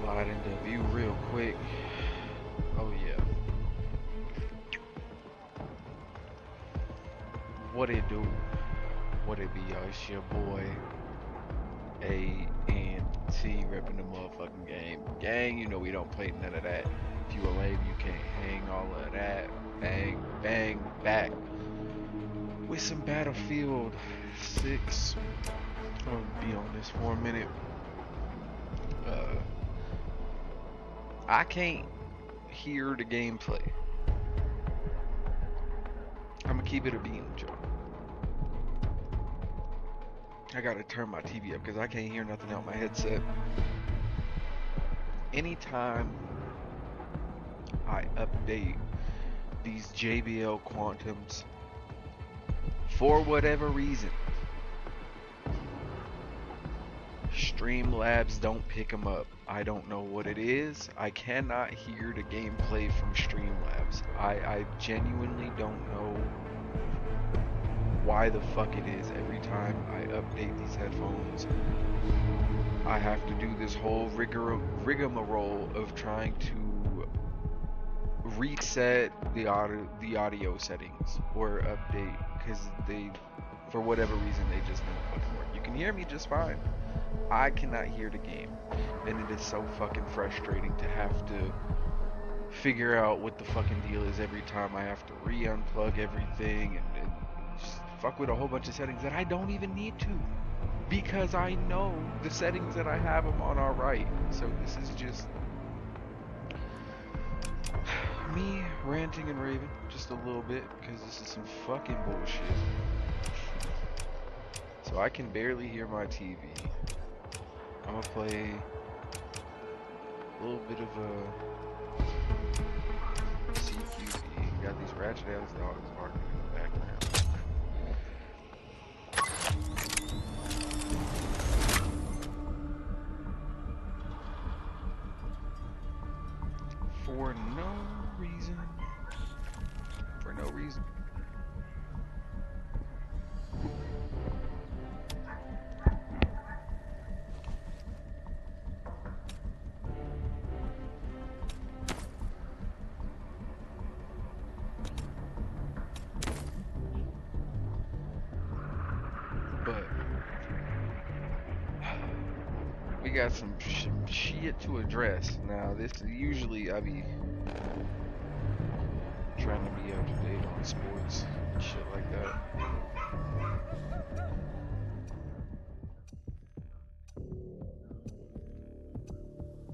slide into view real quick. Oh yeah. What it do? What it be, y'all? It's your boy A&T repping the motherfucking game. Gang, you know we don't play none of that. If you a lame, you can't hang all of that. Bang, bang, back. With some Battlefield 6. I'm gonna be on this for a minute. I can't hear the gameplay. I'm gonna keep it a bean, Joe. I gotta turn my TV up because I can't hear nothing out my headset. Anytime I update these JBL Quantums, for whatever reason, Streamlabs don't pick them up. I don't know what it is. I cannot hear the gameplay from Streamlabs. I genuinely don't know why the fuck it is. Every time I update these headphones, I have to do this whole rigmarole of trying to reset the audio settings or update because they, for whatever reason, they just don't fucking work. You can hear me just fine. I cannot hear the game, and it is so fucking frustrating to have to figure out what the fucking deal is every time I have to re-unplug everything and just fuck with a whole bunch of settings that I don't even need to, because I know the settings that I have them on are right. So this is just me ranting and raving just a little bit because this is some fucking bullshit. So I can barely hear my TV. I'm gonna play a little bit of a CQB. Got these ratchet ass dogs barking in the background. For no reason. For no reason. But we got some shit to address. Now, this usually I be trying to be up to date on sports and shit like that.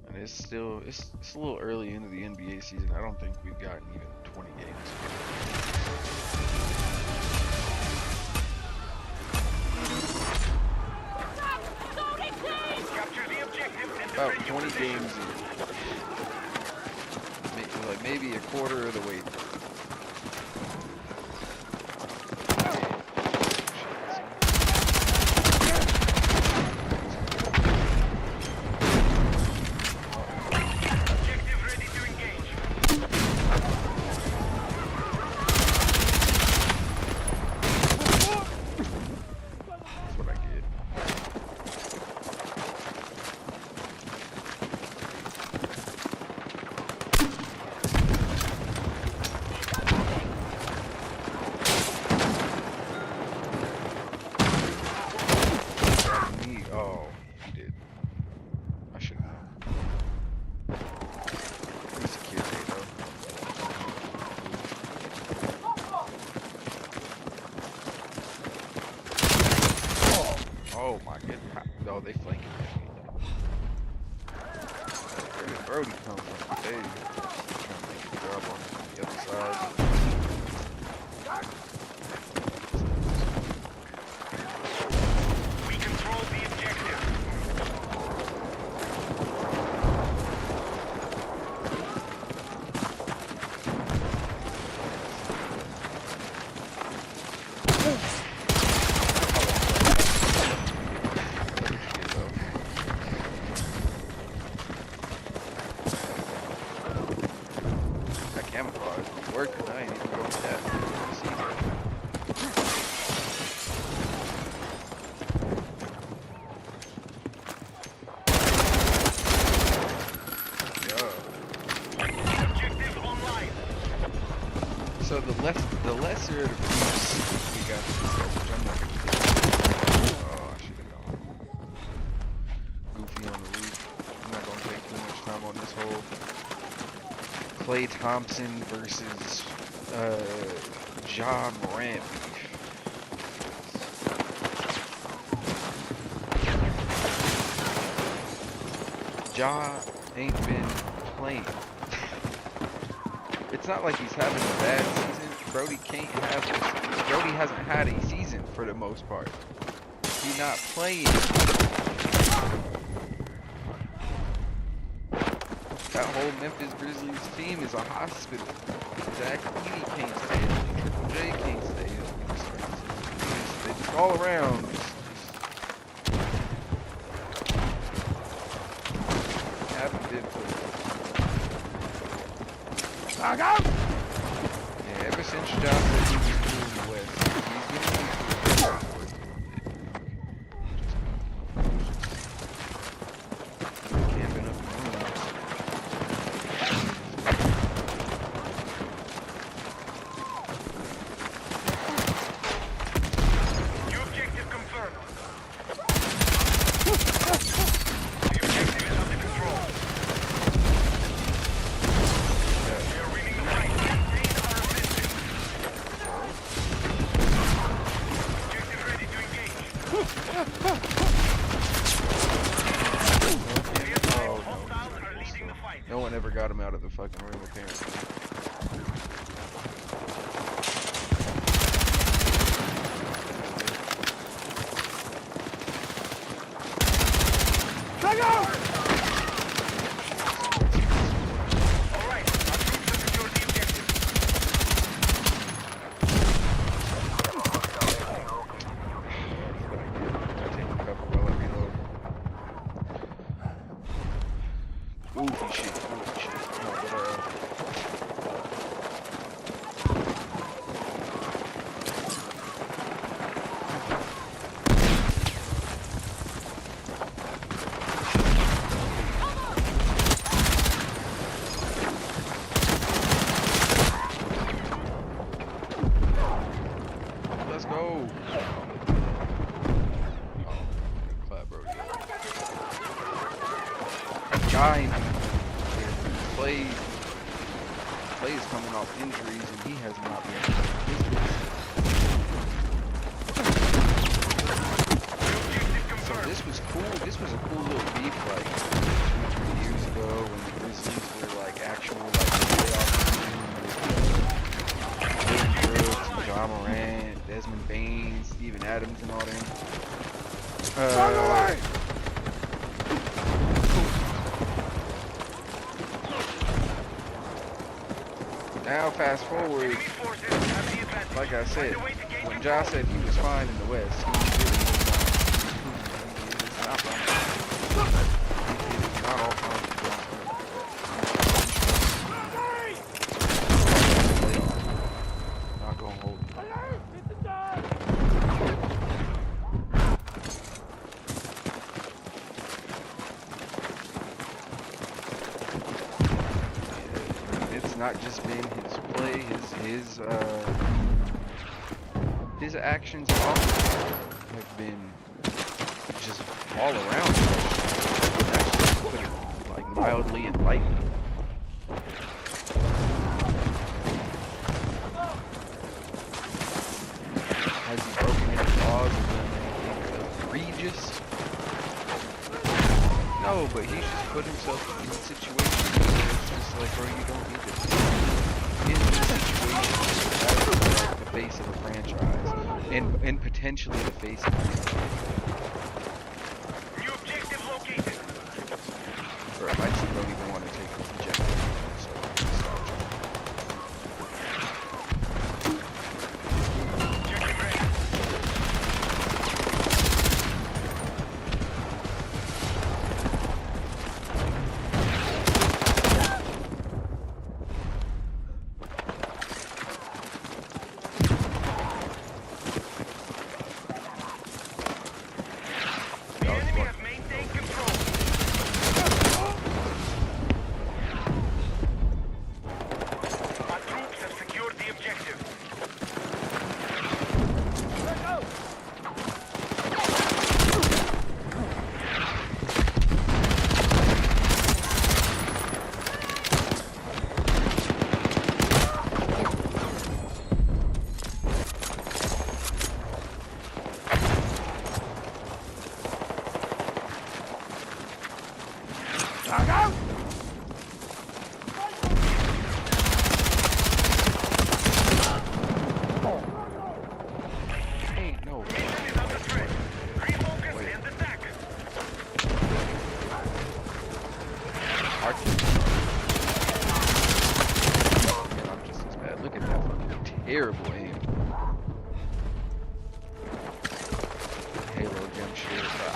And it's still it's a little early into the NBA season. I don't think we've gotten even 20 games. About 20 games in. Like maybe a quarter of the way through. Oh my goodness. Oh, they flanking me. Where did Brody come from? Hey, trying to make a job on the other side. We control the objective. Camouflage worked tonight. the lesser of the beefs we got to discuss, which I'm not going to do. Oh, I should have gone. Goofy on the roof. I'm not going to take too much time on this whole Klay Thompson versus Ja Morant beef. Ja ain't been playing. It's not like he's having a bad season. Brody hasn't had a season for the most part. He's not playing. That whole Memphis Grizzlies team is a hospital. Zach Edey can't stay healthy. Triple J can't stay healthy. They just all around. Haven't been for it. Yeah, ever since Ja said he was cool in the West, he's been cool. Camping up in rooms. New objective confirmed. The objective is under control. We are winning the fight. Maintain our objective. Objective ready to engage. Hostiles are leading the fight. No one ever got him out of the fucking room, apparently. All right, our troops have secured the objective. Take a cover while I reload. Goofy shit. No, let's go. Clap, bro. Giant. Klay is coming off injuries and he has not been. So this was cool. This was a cool little beef like 2-3 years ago when the Grizzlies were like actual like playoff team with Brooks and Ja Morant, Desmond Bain, Steven Adams and all them. Now fast forward, Enemy forces have the advantage. like I said, Find a way to gain when control. Ja said he was fine in the West, he really was not. He is not all fine. Not gonna hold him. It's not just been his play, his actions off have been just all around. That's just put it like mildly enlightening. Has he broken any laws or done anything egregious? No, but he's just put himself in situations where it's just like, bro, you don't need this. In this situation, that's like the face of a franchise, and potentially the face of the New objective located. or I just don't even want to take the objective. So, Objective ready.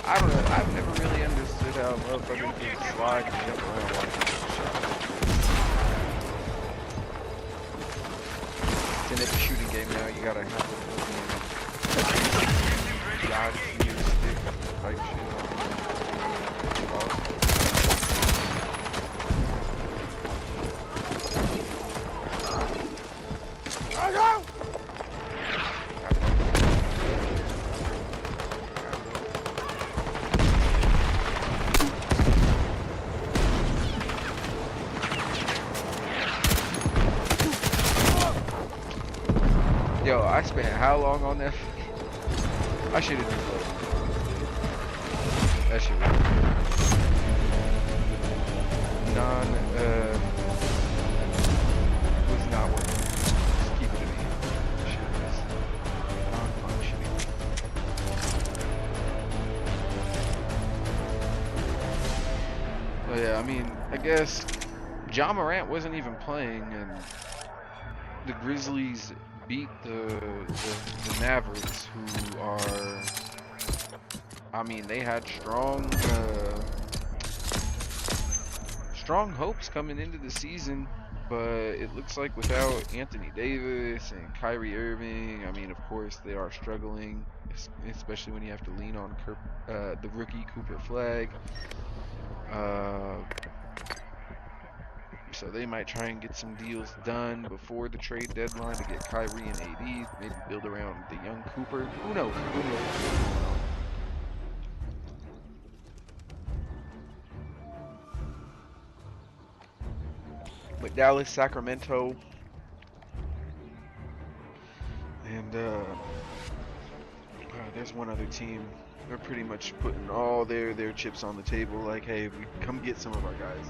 I don't know. I've never really understood how motherfuckers can slide and jump around watching this shot. It's an every shooting game now. You gotta have the dodge your stick type shit. Yo, I spent how long on that? I should have just looked. That shit was was not working. Just keep it to me. Shit was non-functioning. But yeah, I mean, I guess Ja Morant wasn't even playing, and the Grizzlies beat the Mavericks, who are, I mean, they had strong hopes coming into the season, but it looks like without Anthony Davis and Kyrie Irving, I mean, of course they are struggling, especially when you have to lean on the rookie Cooper Flag. So they might try and get some deals done before the trade deadline to get Kyrie and AD, maybe build around the young Cooper. Who knows? Who knows? But Dallas, Sacramento, and there's one other team. They're pretty much putting all their chips on the table. Like, hey, we come get some of our guys.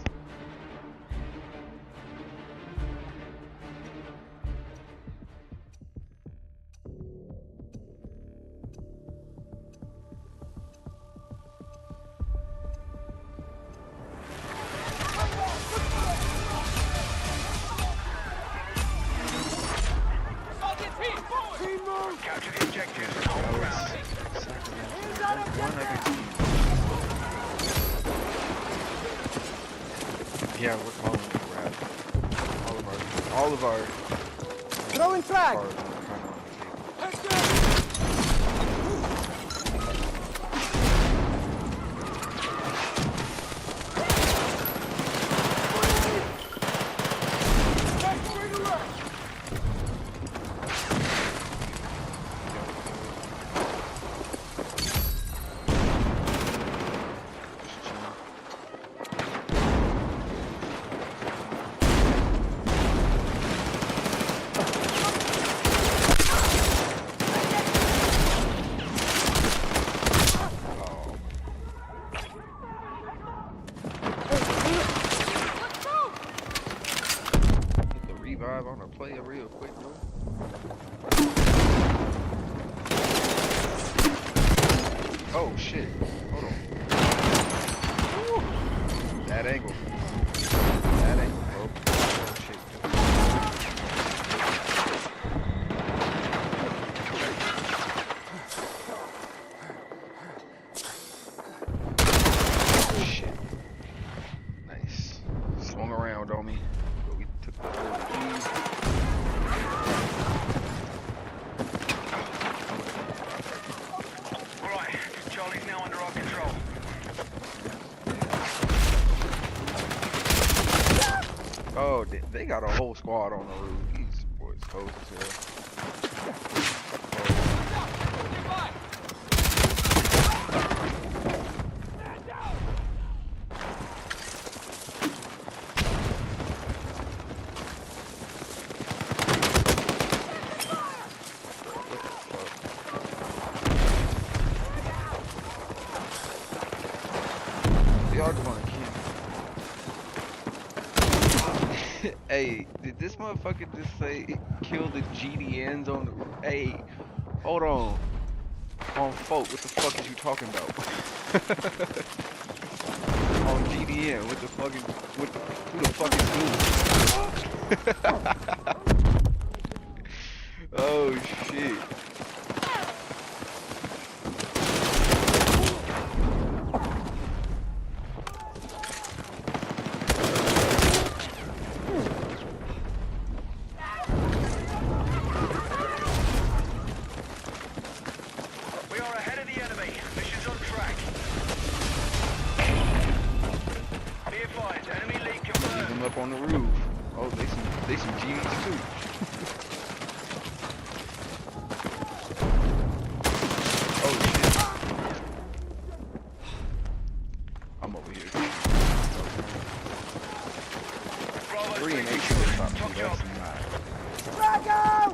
Capture the objectives and hold around. One other team. Yeah, we're calling it a wrap. All of our Throwing flag. cards are kind of on the table. On a player real quick, though. Oh shit! Hold on. Woo. That angle. That angle, bro. Oh shit. Shit. Nice. Swung around on me. But we took the whole lead. Alright, Charlie's now under our control. Oh, they got a whole squad on the roof. These boys close as hell. Y'all just wanna kill. Hey, did this motherfucker just say kill the GDNs on the? Hey, hold on. On folk, what the fuck is you talking about? On GDN, what the fuck is? Who the fuck is who? Oh shit. the enemy. Mission's on track. Be advised, enemy lead Leave confirmed. them up on the roof. Oh, they some G's too. Oh shit. I'm over here. Bravo 3 and 8 3 should top top me. job. That's not. Frag out!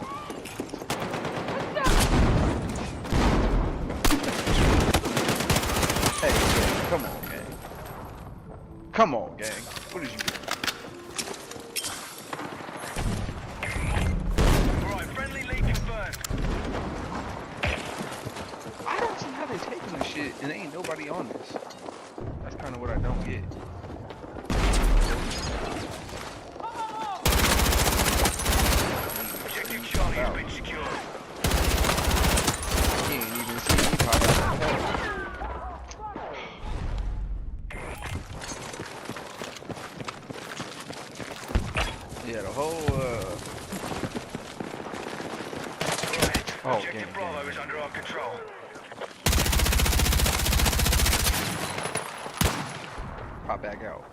Hey, gang, come on, gang. Come on, gang. What is you doing? Right, friendly lead confirmed. I don't see how they taking this shit and ain't nobody on this. That's kind of what I don't get. Objective Charlie has been secured. He ain't even see me pop out. Yeah, the whole Right, Oh, objective gang, Bravo gang, is gang. under our control. pop back out.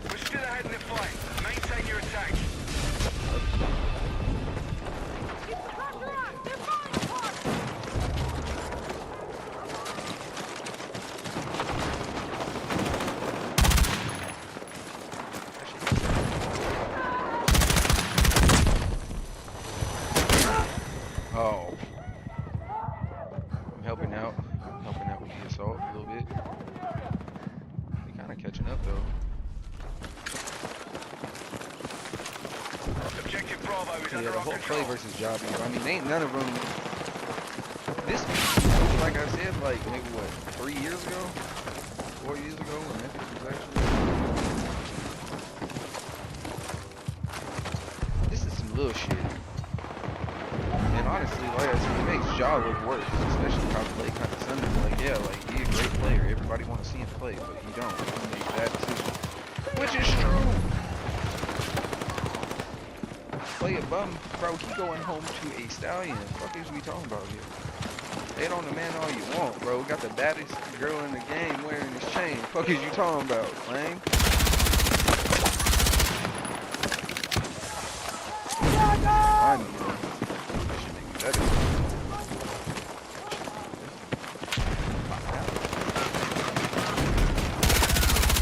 We're still ahead in the fight. Maintain your attack. Oh. I'm helping out. I'm helping out with the assault a little bit. We kind of catching up though. Objective Bravo is Yeah, under the our whole control. Klay versus Ja. I mean, ain't none of them. This, like I said, like maybe what, 3 years ago, 4 years ago, when Memphis was actually. This is some little shit. And honestly, like I said, it makes Ja look worse, especially how Klay kind of sunders. Like, yeah, like he's a great player. Everybody want to see him play, but he don't. He makes bad decisions, which is true. Play a bum, bro. He going home to a stallion. Fuck is we talking about here? Hate on the man all you want, bro. Got the baddest girl in the game wearing his chain. Fuck is you talking about, lame? I need him. That should make me better.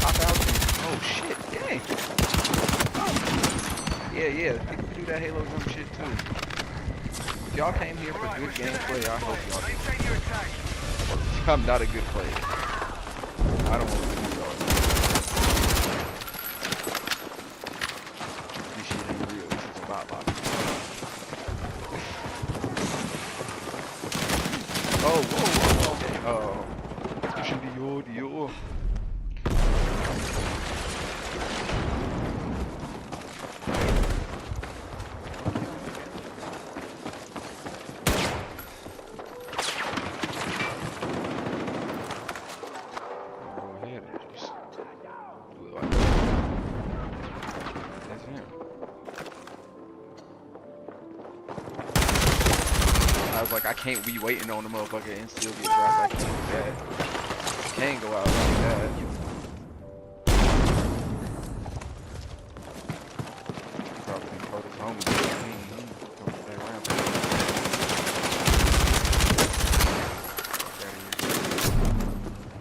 Pop out. Oh shit, dang. Yeah, people can do that Halo jump shit too. If y'all came here for Right, good we're still ahead in gameplay, the I hope fight. y'all do. Maintain your attack. I'm not a good player. I don't want to do y'all. This shit ain't real. This is a bot box. Oh, whoa, okay. Oh. This should be your. Go ahead and just do it like that. That's him. I was like, I can't be waiting on the motherfucker and still get dropped. I can't do that. Can't go out like that. He probably didn't call his homies. He ain't coming back around.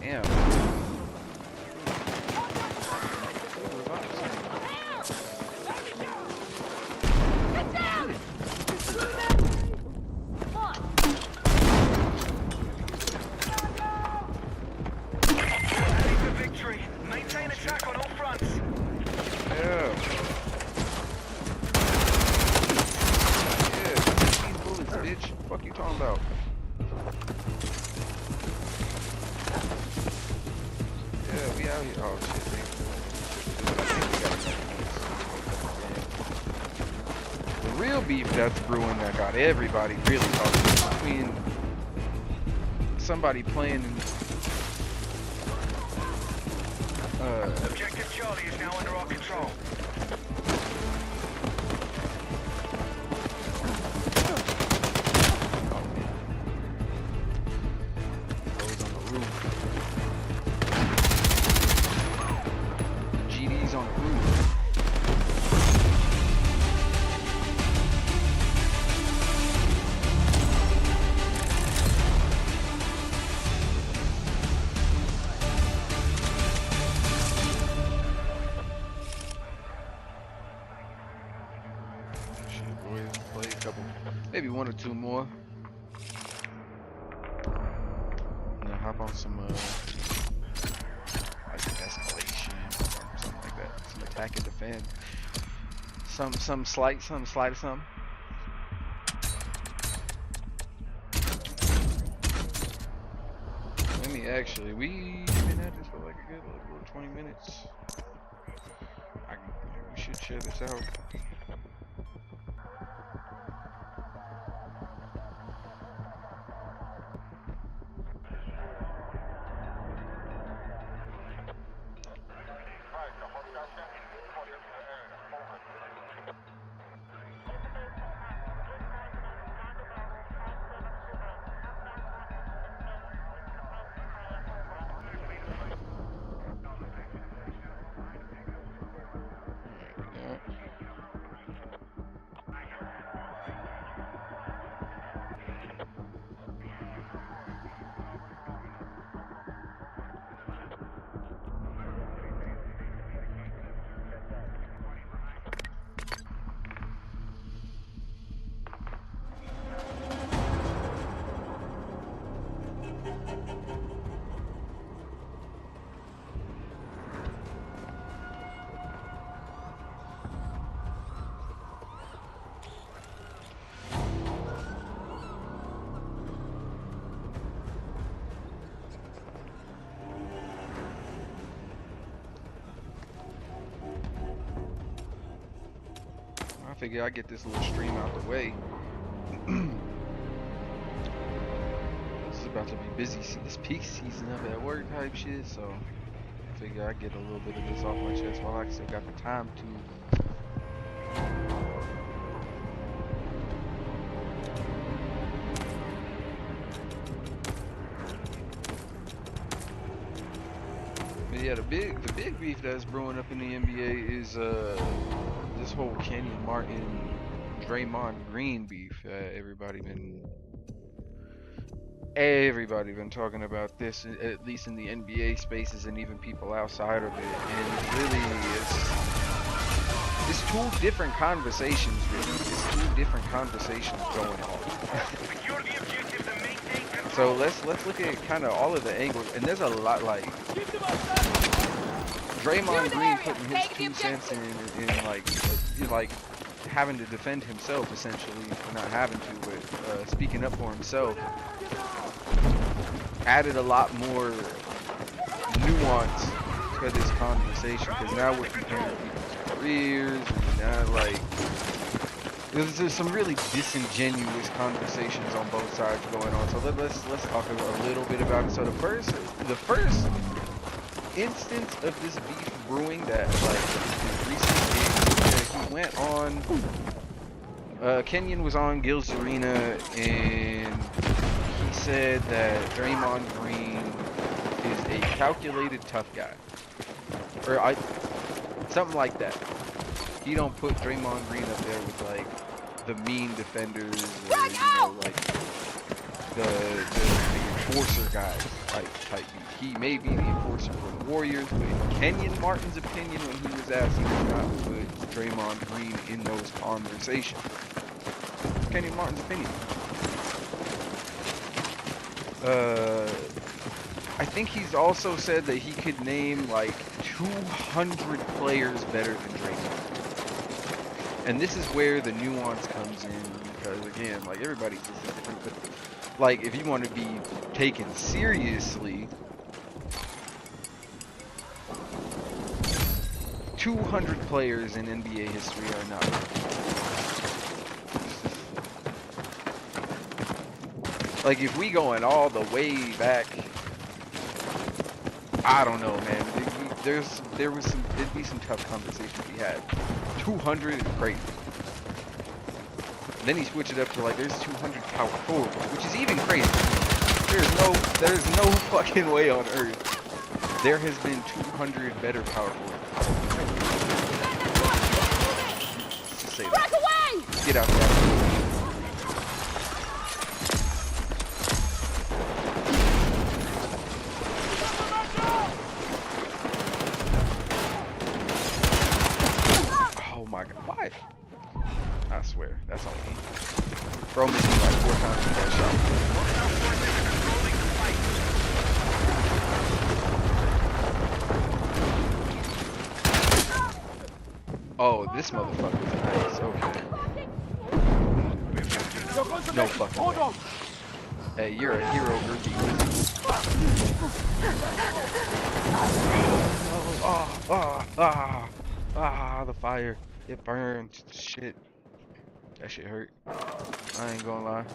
Damn. Heading for victory. Maintain attack on all fronts. Yeah. Yeah, 15 bullets, bitch. Fuck you talking about? Yeah, we out here. Oh shit, man. I think we got enough. The real beef that's brewing that got everybody really talking between somebody playing in Objective Charlie is now under our control. those on the roof. GD's on the roof. Shit, boys, play a couple, maybe one or two more. And then hop on some like escalation or something like that. Some attack and defend. Some slight or something. Let me actually, we've been at this for like a good like 20 minutes. We should share this out. I figure I get this little stream out the way. This is about to be busy. This peak season up at work type shit, so I figure I get a little bit of this off my chest while I still got the time to. But yeah, the big beef that's brewing up in the NBA is this whole Kenyon Martin, Draymond Green beef. Everybody been talking about this, at least in the NBA spaces and even people outside of it. And really, it's two different conversations. Really, it's two different conversations going on. Secure the objectives and maintain control. So let's look at kind of all of the angles, and there's a lot like. Draymond Green putting his 2 cents in like having to defend himself essentially, not having to, but speaking up for himself, added a lot more nuance to this conversation, because now we're comparing people's careers, and now like there's some really disingenuous conversations on both sides going on. So let's talk a little bit about it. So the first instance of this beef brewing that like is recently, he went on Kenyon was on Gil's Arena, and he said that Draymond Green is a calculated tough guy, or something like that. He don't put Draymond Green up there with like the mean defenders, or, you know, like the enforcer guys type beat. He may be the enforcer for the Warriors, but in Kenyon Martin's opinion, when he was asked, he did not put Draymond Green in those conversations. Kenyon Martin's opinion. I think he's also said that he could name like 200 players better than Draymond. And this is where the nuance comes in, because again, like everybody's just different, but like if you want to be taken seriously, 200 players in NBA history are not. Like, if we going all the way back, I don't know, man. There'd be some tough conversations we had. 200 is crazy. Then he switched it up to like, there's 200 power forwards, which is even crazy. There's no fucking way on earth there has been 200 better power forwards. Let's just say that. Get out there. Oh my god, why? I swear, that's on me. Bro missed me like 4 times with that shot. Oh, this motherfucker's nice. Okay. No fucking way. Hey, you're a hero, Groovy. The fire. It burns. Shit. That shit hurt. I ain't gonna lie.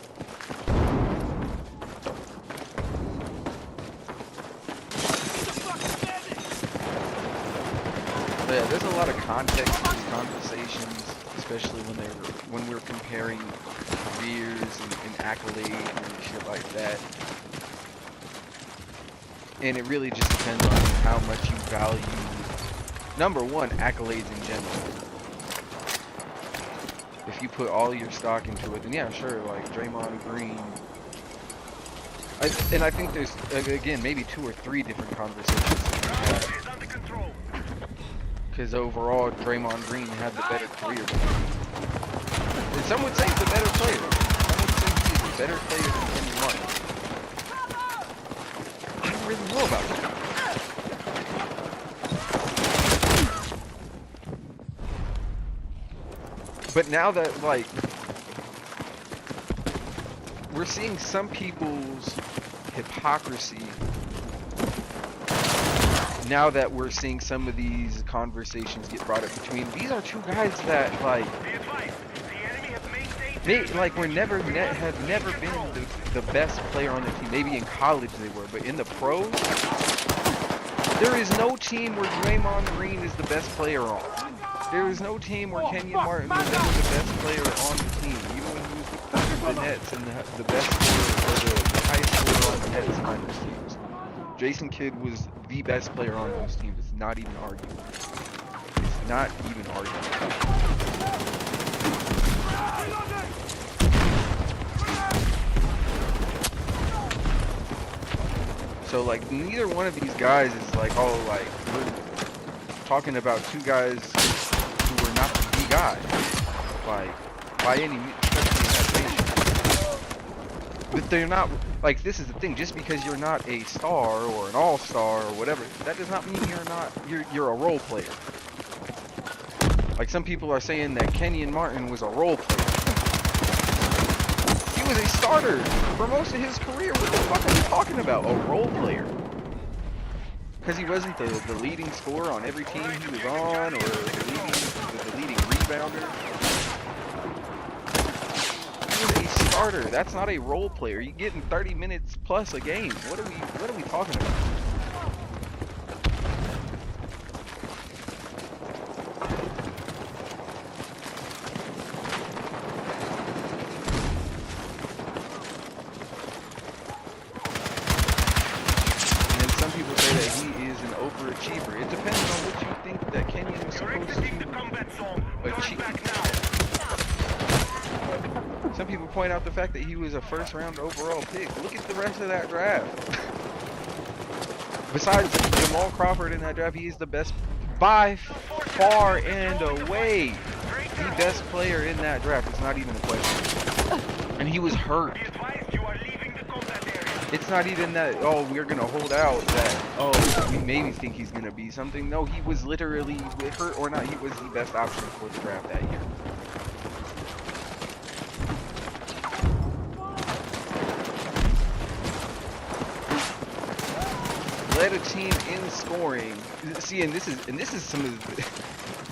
But yeah, there's a lot of context to these conversations, especially when we're comparing careers and accolades and shit like that. And it really just depends on how much you value, number one, accolades in general. If you put all your stock into it, then yeah, sure, like Draymond Green. And I think there's, again, maybe 2 or 3 different conversations that we have. Because overall, Draymond Green had the better career. And some would say he's the better player. Some would say he's the better player than Kenyon Martin. I don't really know about that. But now that, like, we're seeing some people's hypocrisy, now that we're seeing some of these conversations get brought up between, these are 2 guys that, like, they, like, have never been the best player on the team. Maybe in college they were, but in the pros, there is no team where Draymond Green is the best player on. There is no team where Kenyon Martin was ever the best player on the team, even when he was with the Nets and the best player, or the highest player on the Nets on those teams. Jason Kidd was the best player on those teams. It's not even arguable. It's not even arguable. So, like, neither one of these guys is like, oh, like, we're talking about 2 guys who were not the guy, like, by any means, especially in that nation. But they're not, like, this is the thing, just because you're not a star or an all-star or whatever, that does not mean you're a role player. Like, some people are saying that Kenyon Martin was a role player. He was a starter for most of his career. What the fuck are you talking about? A role player? Because he wasn't the leading scorer on every team he was on, or the leading rebounder. He was a starter. That's not a role player. You're getting 30 minutes plus a game. What are we talking about? Overachiever. It depends on what you think that Kenyon was supposed to achieve. Some people point out the fact that he was a first-round overall pick. Look at the rest of that draft. Besides Jamal Crawford in that draft, he is the best by far and away. The best player in that draft. It's not even a question. And he was hurt. It's not even that, oh, we're going to hold out that, oh, we maybe think he's going to be something. No, he was literally, hurt or not, he was the best option for the draft that year. Led a team in scoring. See, and this is some of the,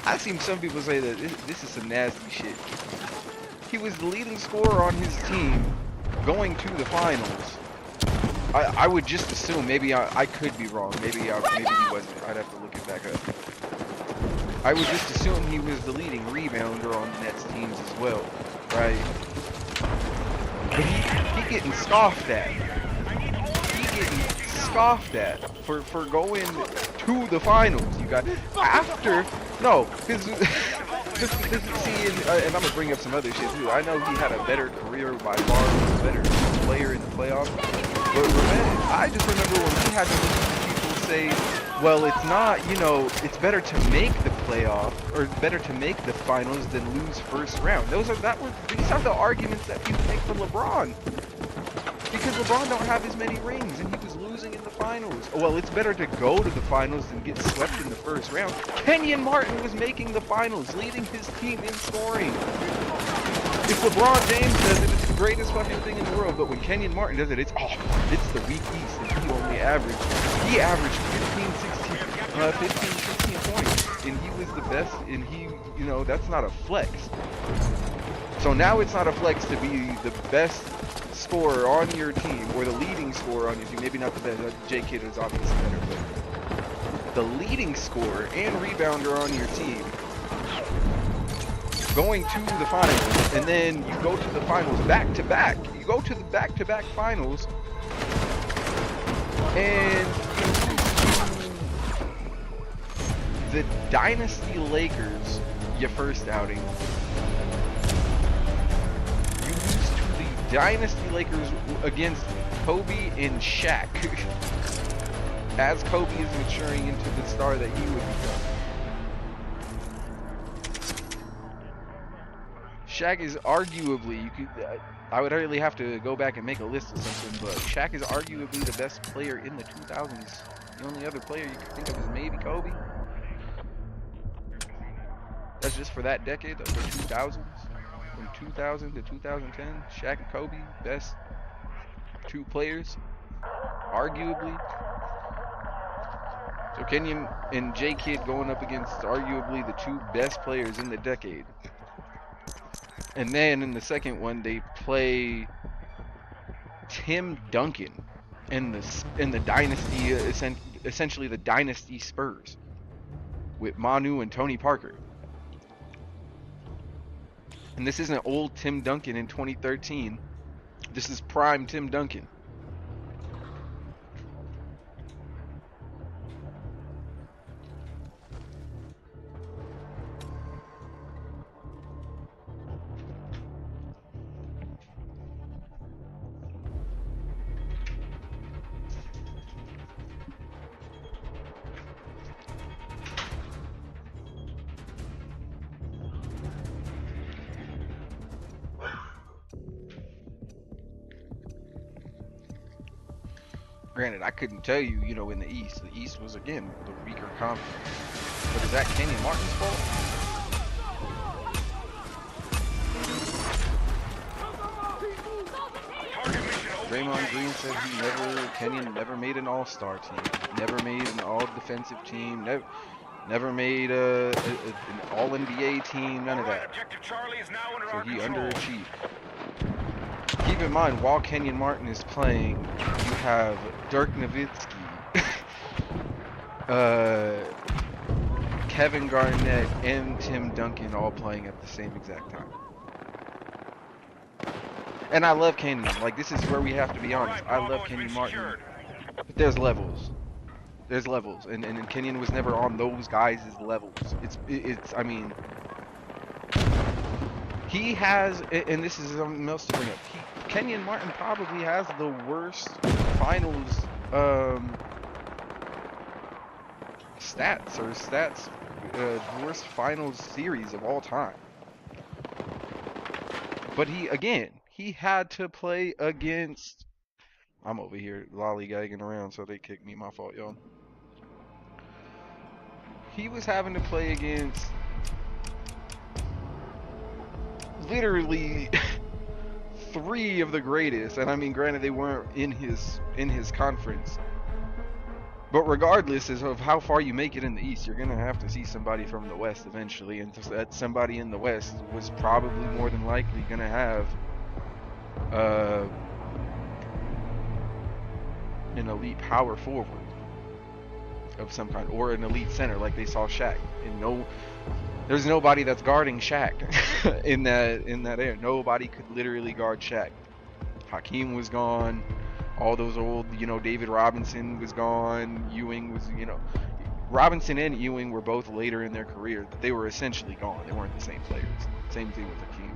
I've seen some people say that this is some nasty shit. He was the leading scorer on his team, going to the finals, I would just assume, maybe I could be wrong, maybe he wasn't, I'd have to look it back up. I would just assume he was the leading rebounder on the Nets teams as well, right? But he getting scoffed at. He getting scoffed at for going to the finals. You got after no, because see, and I'm gonna bring up some other shit too. I know he had a better career by far, was a better player in the playoffs. But I just remember when we had to listen to people say, well, it's not, you know, it's better to make the playoff or better to make the finals than lose first round. These are the arguments that people make for LeBron. Because LeBron don't have as many rings and he was losing in the finals. Well, it's better to go to the finals than get swept in the first round. Kenyon Martin was making the finals, leading his team in scoring. If LeBron James does it, it's the greatest fucking thing in the world. But when Kenyon Martin does it, it's the weak East, and he only averaged 15, 16 points, and he was the best. And he, you know, that's not a flex. So now it's not a flex to be the best scorer on your team or the leading scorer on your team. Maybe not the best. Ja Kenyon is obviously better, but the leading scorer and rebounder on your team. Going to the finals, and then you go to the finals back to back. You go to the back-to-back finals, and you lose to the Dynasty Lakers your first outing. You lose to the Dynasty Lakers against Kobe and Shaq, as Kobe is maturing into the star that he would become. Shaq is arguably, I would really have to go back and make a list of something, but Shaq is arguably the best player in the 2000s. The only other player you could think of is maybe Kobe. That's just for that decade, of the 2000s. From 2000 to 2010, Shaq and Kobe, best two players, arguably. So Kenyon and J Kidd going up against arguably the two best players in the decade. And then in the second one, they play Tim Duncan in the dynasty, essentially the dynasty Spurs, with Manu and Tony Parker. And this isn't old Tim Duncan in 2013. This is prime Tim Duncan. Granted, I couldn't tell you, you know, in the East. The East was, again, the weaker conference. But is that Kenyon Martin's fault? Draymond Green said Kenyon never made an all-star team. Never made an all-defensive team. Never made an all-NBA team. None of that. So he underachieved. Keep in mind, while Kenyon Martin is playing, you have Dirk Nowitzki, Kevin Garnett, and Tim Duncan all playing at the same exact time. And I love Kenyon. Like, this is where we have to be honest. I love Kenyon Martin. But there's levels. There's levels. And Kenyon was never on those guys' levels. It's I mean, he has, and this is something else to bring up. Kenyon Martin probably has the worst finals worst finals series of all time. But he had to play against, I'm over here lollygagging around, so they kicked me. My fault, y'all. He was having to play against literally three of the greatest, and I mean, granted, they weren't in his conference, but regardless of how far you make it in the East, you're gonna have to see somebody from the West eventually, and that somebody in the West was probably more than likely gonna have an elite power forward of some kind, or an elite center like they saw Shaq. And there's nobody that's guarding Shaq in that area. Nobody could literally guard Shaq. Hakeem was gone. All those old, David Robinson was gone. Ewing was, Robinson and Ewing were both later in their career, but they were essentially gone. They weren't the same players. Same thing with Hakeem.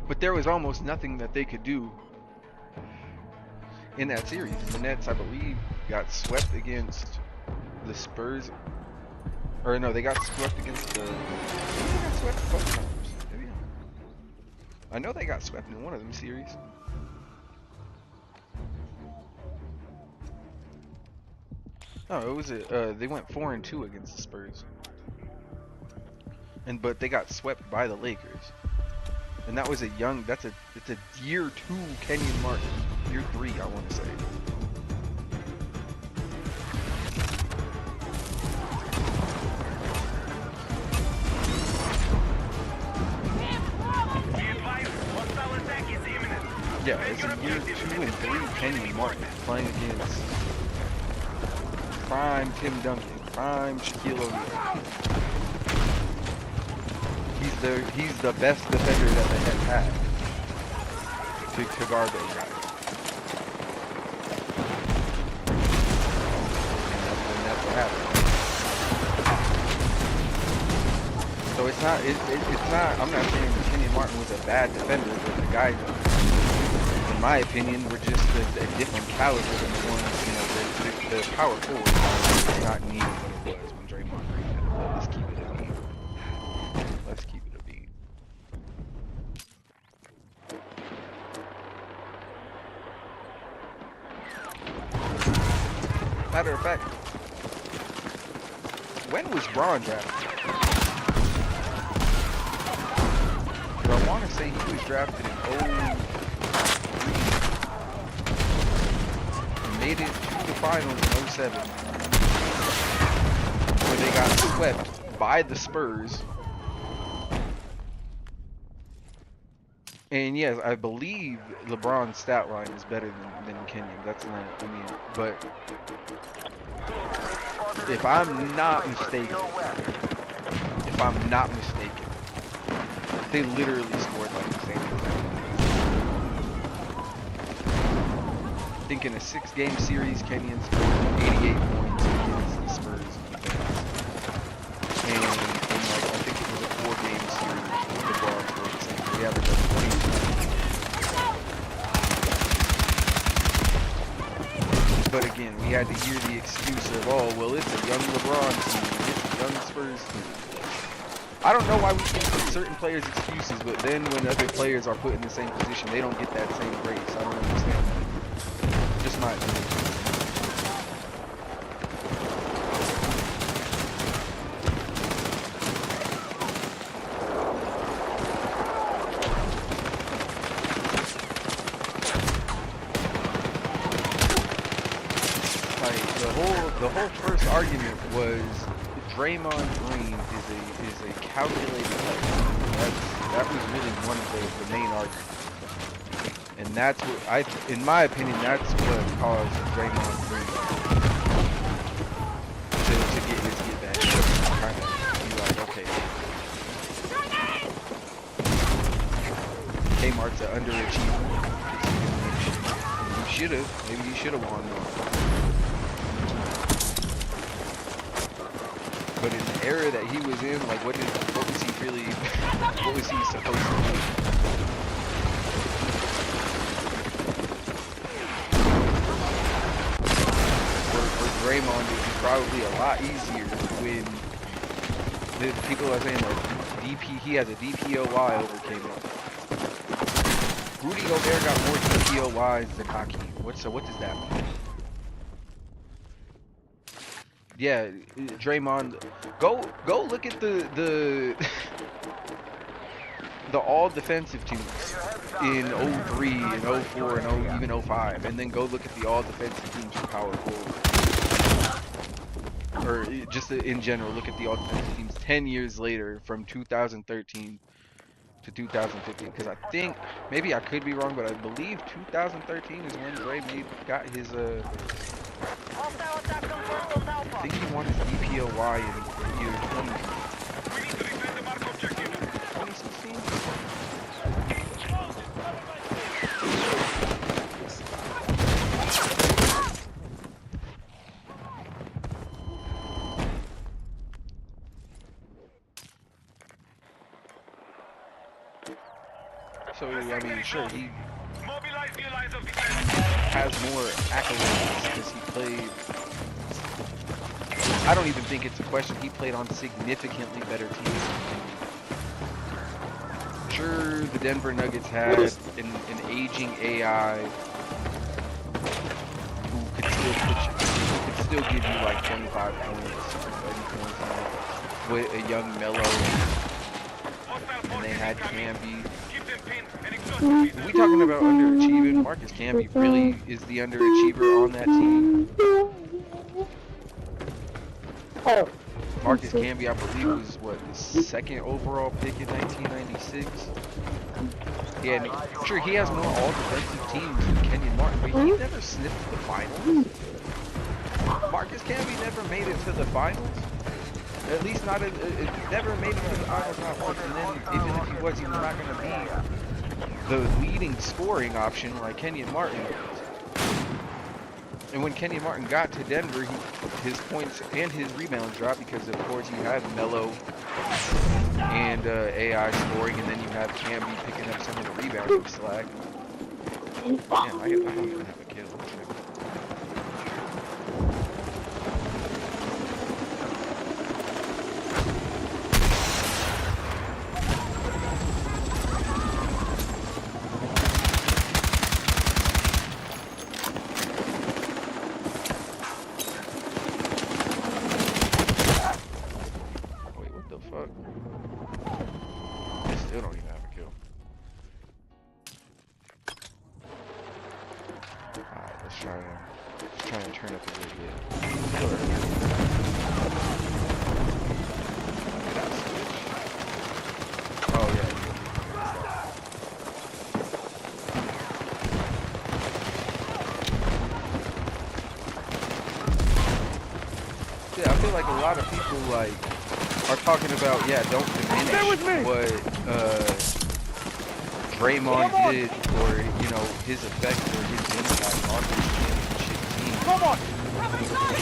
But there was almost nothing that they could do in that series. The Nets, I believe, got swept against the Spurs. Or no, they got swept against the... They got swept both times. Maybe. I know they got swept in one of them series. No, it was they went 4-2 against the Spurs. But they got swept by the Lakers. And that was it's a year 2 Kenyon Martin. Year 3, I want to say. Yeah, it's a year 2 and 3 Kenyon Martin playing against prime Tim Duncan, prime Shaquille O'Neal. He's the best defender that they have had to guard those guys. And that's what happened. So it's not, I'm not saying Kenyon Martin was a bad defender, but the guys, in my opinion, were just a different caliber than the ones, the power forward was not needed what it was when Draymond Green. Let's keep it a beat. Let's keep it a beat. Matter of fact, when was Braun drafted? I want to say he was drafted in 03. Made it to the finals in 07. Where they got swept by the Spurs. And yes, I believe LeBron's stat line is better than Kenyon. That's not, but if I'm not mistaken, they literally scored like the same thing. I think in a 6-game series, Kenyon scored 88 points against the Spurs defense. And in I think it was a 4-game series, LeBron scored the same. He averaged like 22. But again, we had to hear the excuse of, oh, well, it's a young LeBron team, it's a young Spurs team. I don't know why we give certain players excuses, but then when other players are put in the same position, they don't get that same grace. I don't understand that. Just my opinion. Like the whole first argument was Draymond Green is a calculated player. That was really one of the main arguments. And that's what in my opinion, that's what caused Draymond Green to get his get back. Kind of be like, okay, Kmart's an underachiever. Maybe he should have won more. But in the era that he was in, like, what was he really, what was he supposed to do? For Draymond, it was probably a lot easier when the people are saying that he has a DPOY over Kmart. Rudy Gobert got more DPOYs than Hakeem. What does that mean? Yeah, Draymond, go look at the the all defensive teams in 03 and 04 and even 05, and then go look at the all defensive teams for power forward, or just in general look at the all defensive teams 10 years later from 2013 to 2015, because I think, maybe I could be wrong, but I believe 2013 is when Dre got his I think he won his DPOY in year 2016. So, I mean, sure, he has more accolades because he played, I don't even think it's a question, he played on significantly better teams. Sure, the Denver Nuggets had an aging AI who could still give you like 25 points, 30 points with a young Melo, and they had Camby. We talking about underachieving? Marcus Camby really is the underachiever on that team. Marcus Camby, I believe, was what, the second overall pick in 1996. Yeah, and sure, he has more all-defensive teams than Kenyon Martin, but he never sniffed the finals. Marcus Camby never made it to the finals. At least not, never made it to the finals not once. And then even if he was not going to be the leading scoring option like Kenyon Martin was. And when Kenyon Martin got to Denver, his points and his rebounds dropped because, of course, you had Melo and AI scoring, and then you have Camby picking up some of the rebounding slack. Damn, I don't even have a kill. Like a lot of people like are talking about, don't diminish what Draymond did, or his effect or his impact on this championship team,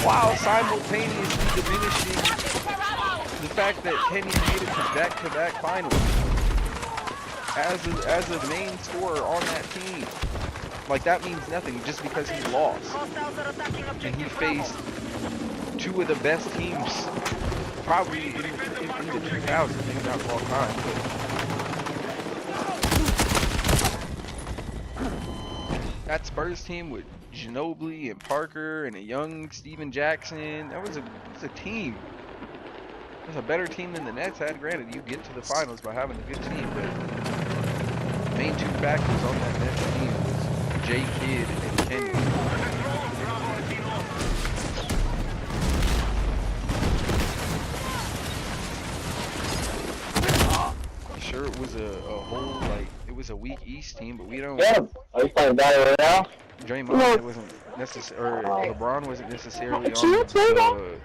while simultaneously diminishing the fact that Kenyon made it to back-to-back finals as a main scorer on that team. Like, that means nothing just because he lost and he faced two of the best teams probably in the 2000s, maybe not of all time, but that Spurs team with Ginobili and Parker and a young Steven Jackson, that was a team. It was a better team than the Nets had. Granted, you get to the finals by having a good team, but the main two factors on that Nets team was J. Kidd and Kenyon. Sure, it was a whole, like, it was a weak East team, but we don't. Yeah, are you playing Battle Royale? Draymond wasn't necessarily, or LeBron wasn't necessarily on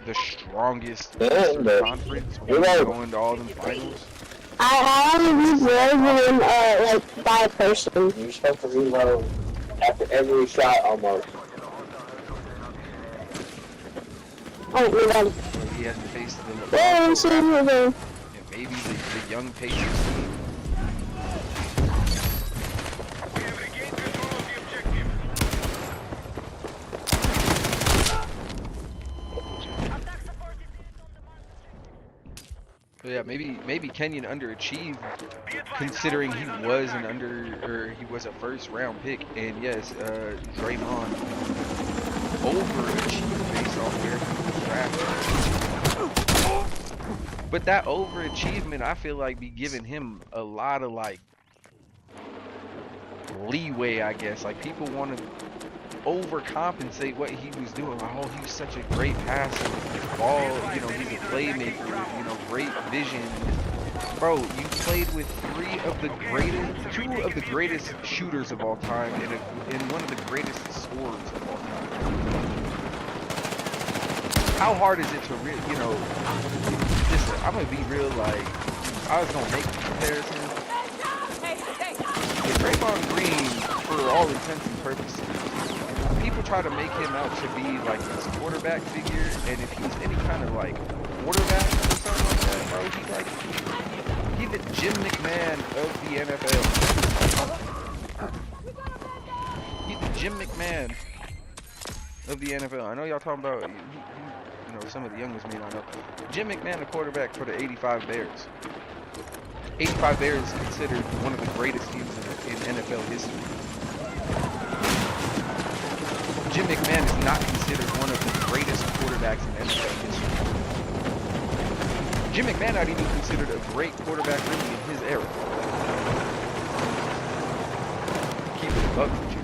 the strongest Eastern Conference when we were going to all them finals. I only reload like by person. You're supposed to reload after every shot almost. Oh, reload. He has to face the LeBron and maybe the young Pacers team. So yeah, maybe Kenyon underachieved considering he was he was a first round pick, and yes, Draymond overachieved based on where he was drafted. But that overachievement, I feel like, be giving him a lot of like leeway, I guess. Like people want to overcompensate what he was doing. Like, oh, he's such a great passer with his ball. You know, he's a playmaker with, you know, great vision. Bro, you played with two of the greatest shooters of all time, and one of the greatest scorers of all time. How hard is it to really, you know, just, I'm gonna be real, like, I was gonna make the comparison. With Draymond Green, for all intents and purposes, people try to make him out to be like this quarterback figure, and if he's any kind of like quarterback or something like that, bro, he's the Jim McMahon of the NFL. He's the Jim McMahon of the NFL. I know y'all talking about, you know, some of the youngest may not know. Jim McMahon, the quarterback for the 85 Bears. 85 Bears is considered one of the greatest teams in NFL history. Jim McMahon is not considered one of the greatest quarterbacks in NFL history. Jim McMahon not even considered a great quarterback really in his era. Keep it a buck with you.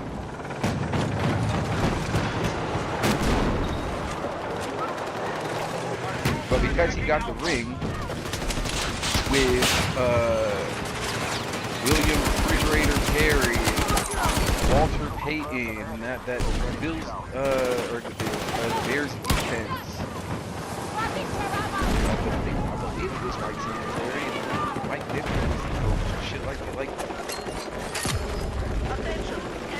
But because he got the ring with William Refrigerator Perry, Walter Payton, and that Bills or the Bears defense. I believe it was Mike Singletary and Mike Nichols, shit like that. Like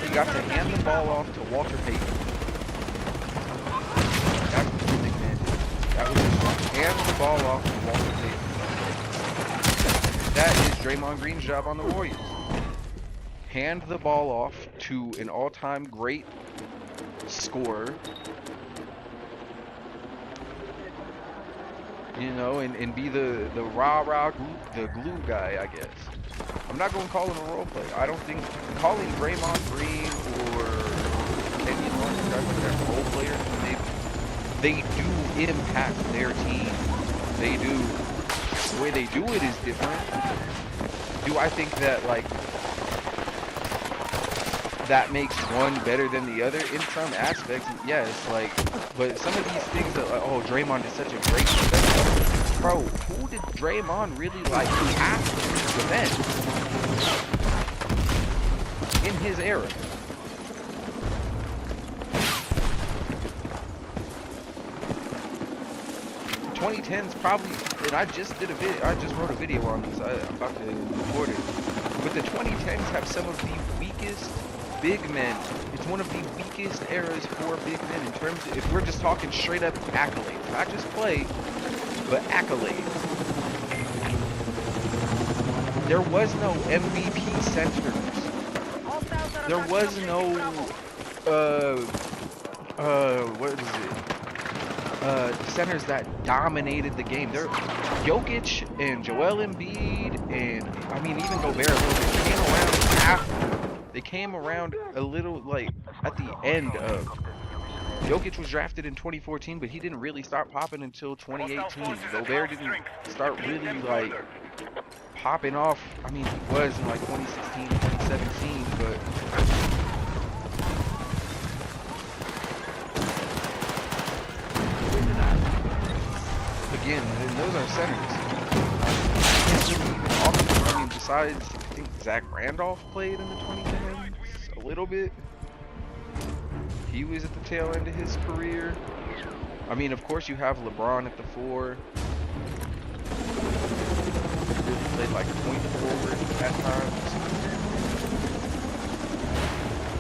he got to hand the ball off to Walter Payton. That's what Jim McMahon did. That was his job. Hand the ball off to Walter Payton. That is Draymond Green's job on the Warriors. Hand the ball off to an all-time great scorer, you know, and be the rah-rah glue guy, I guess. I'm not going to call him a role player. I don't think calling Draymond Green or Kenyon Martin guys like that role players, they do impact their team. They do. The way they do it is different. Do I think that, like, that makes one better than the other in some aspects? Yes, like, but some of these things that, like, oh, Draymond is such a great defender. Bro, who did Draymond really like after the bench in his era? .2010s probably, and I just wrote a video on this. I'm about to record it. But the 2010s have some of the weakest big men. It's one of the weakest eras for big men in terms of, if we're just talking straight up accolades, not just play, but accolades. There was no MVP centers. There was no what is it? Centers that dominated the game. There, Jokic and Joel Embiid, and I mean even Gobert a little bit came around after. They came around a little like at the end of. Jokic was drafted in 2014, but he didn't really start popping until 2018. Gobert didn't start really like popping off. I mean, he was in like 2016, 2017, but. Again, and those are centers. I mean, besides, I think Zach Randolph played in the 2010s a little bit. He was at the tail end of his career. I mean, of course, you have LeBron at the 4. Really played like point forward at times.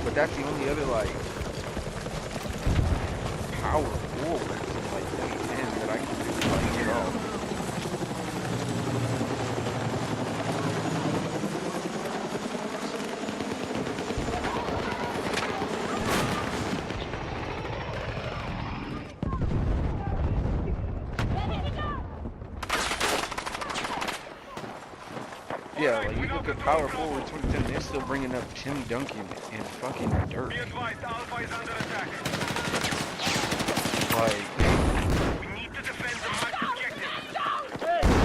But that's the only other like power forward in like 2010 that I can really like get off. Yeah, like you look at power forward 2010, they're still bringing up Tim Duncan and fucking Dirk. Be advised, Alpha is under attack. Like, We need to defend the match objective.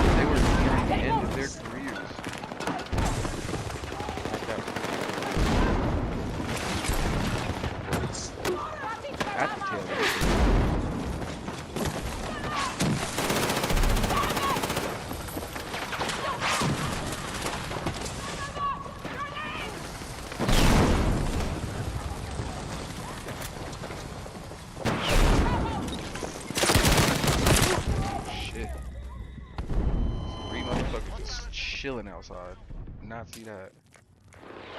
yelling outside. Did not see that.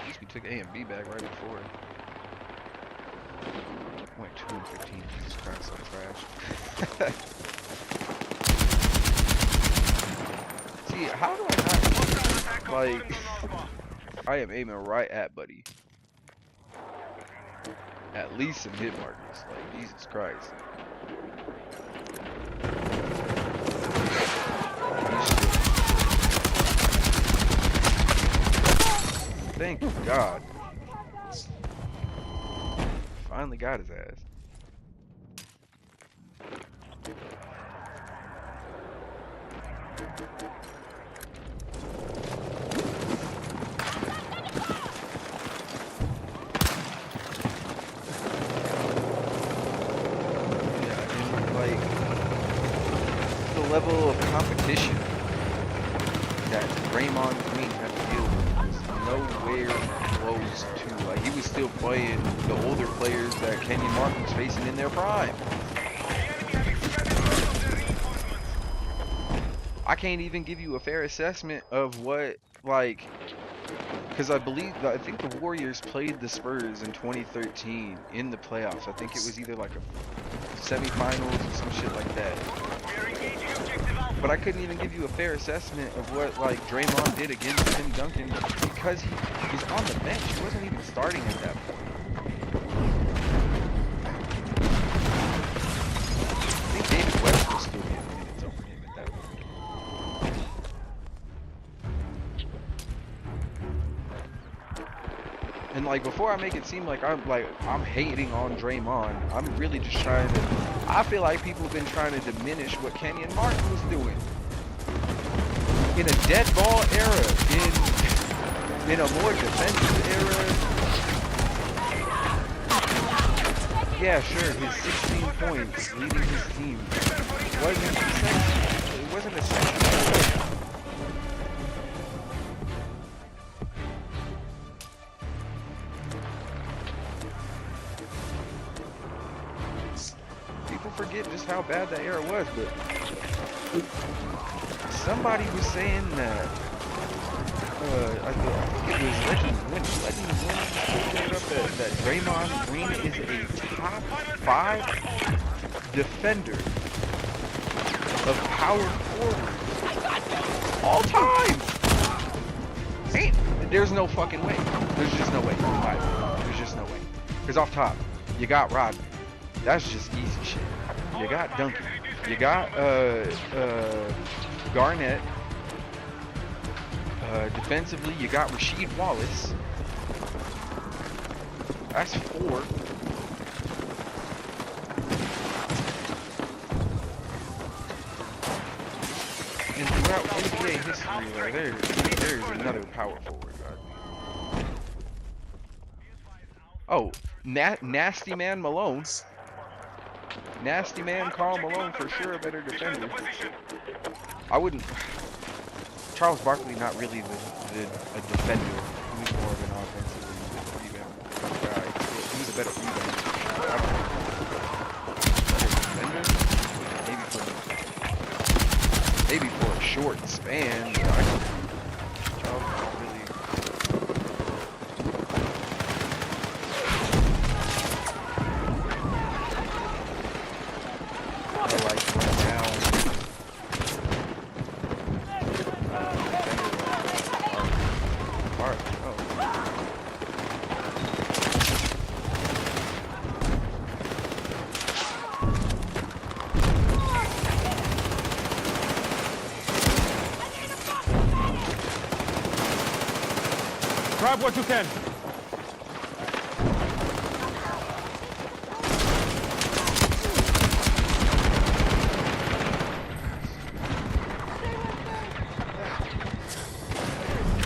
At least we took A and B back right before. Went 2 and 15. Jesus Christ, I'm trash. See, how do I not, like, I am aiming right at Buddy. At least some hit markers. Like, Jesus Christ. Thank God. Finally got his ass. Level of competition that Draymond Green had to deal with was nowhere close to. Like, he was still playing the older players that Kenyon Martin was facing in their prime. I can't even give you a fair assessment of what, like, because I think the Warriors played the Spurs in 2013 in the playoffs. I think it was either like a semifinals or some shit like that. But I couldn't even give you a fair assessment of what, like, Draymond did against Tim Duncan because he was on the bench. He wasn't even starting at that point. I think David West was still getting minutes over him at that point. And, like, before I make it seem like I'm hating on Draymond, I'm really just trying to. I feel like people have been trying to diminish what Kenyon Martin was doing in a dead ball era, in a more defensive era. Yeah, sure, his 16 points leading his team wasn't essential. It wasn't essential. Forget just how bad that era was, but somebody was saying that I think it was Legend that Draymond Green is a top 5 defender of power forward all time. There's no fucking way. There's just no way. There's just no way. Because off top, you got Rodman. That's just easy shit. You got Duncan. You got Garnett. Defensively, you got Rasheed Wallace. That's 4. And throughout NBA history, there's another power forward. Oh, Nasty Man Malone. Nasty Man Karl Malone for sure a better defender. I wouldn't. Charles Barkley not really a defender. He was more of an offensive rebound guy. He was a better rebounder. Maybe for a short span. Charles not really. Grab what you can.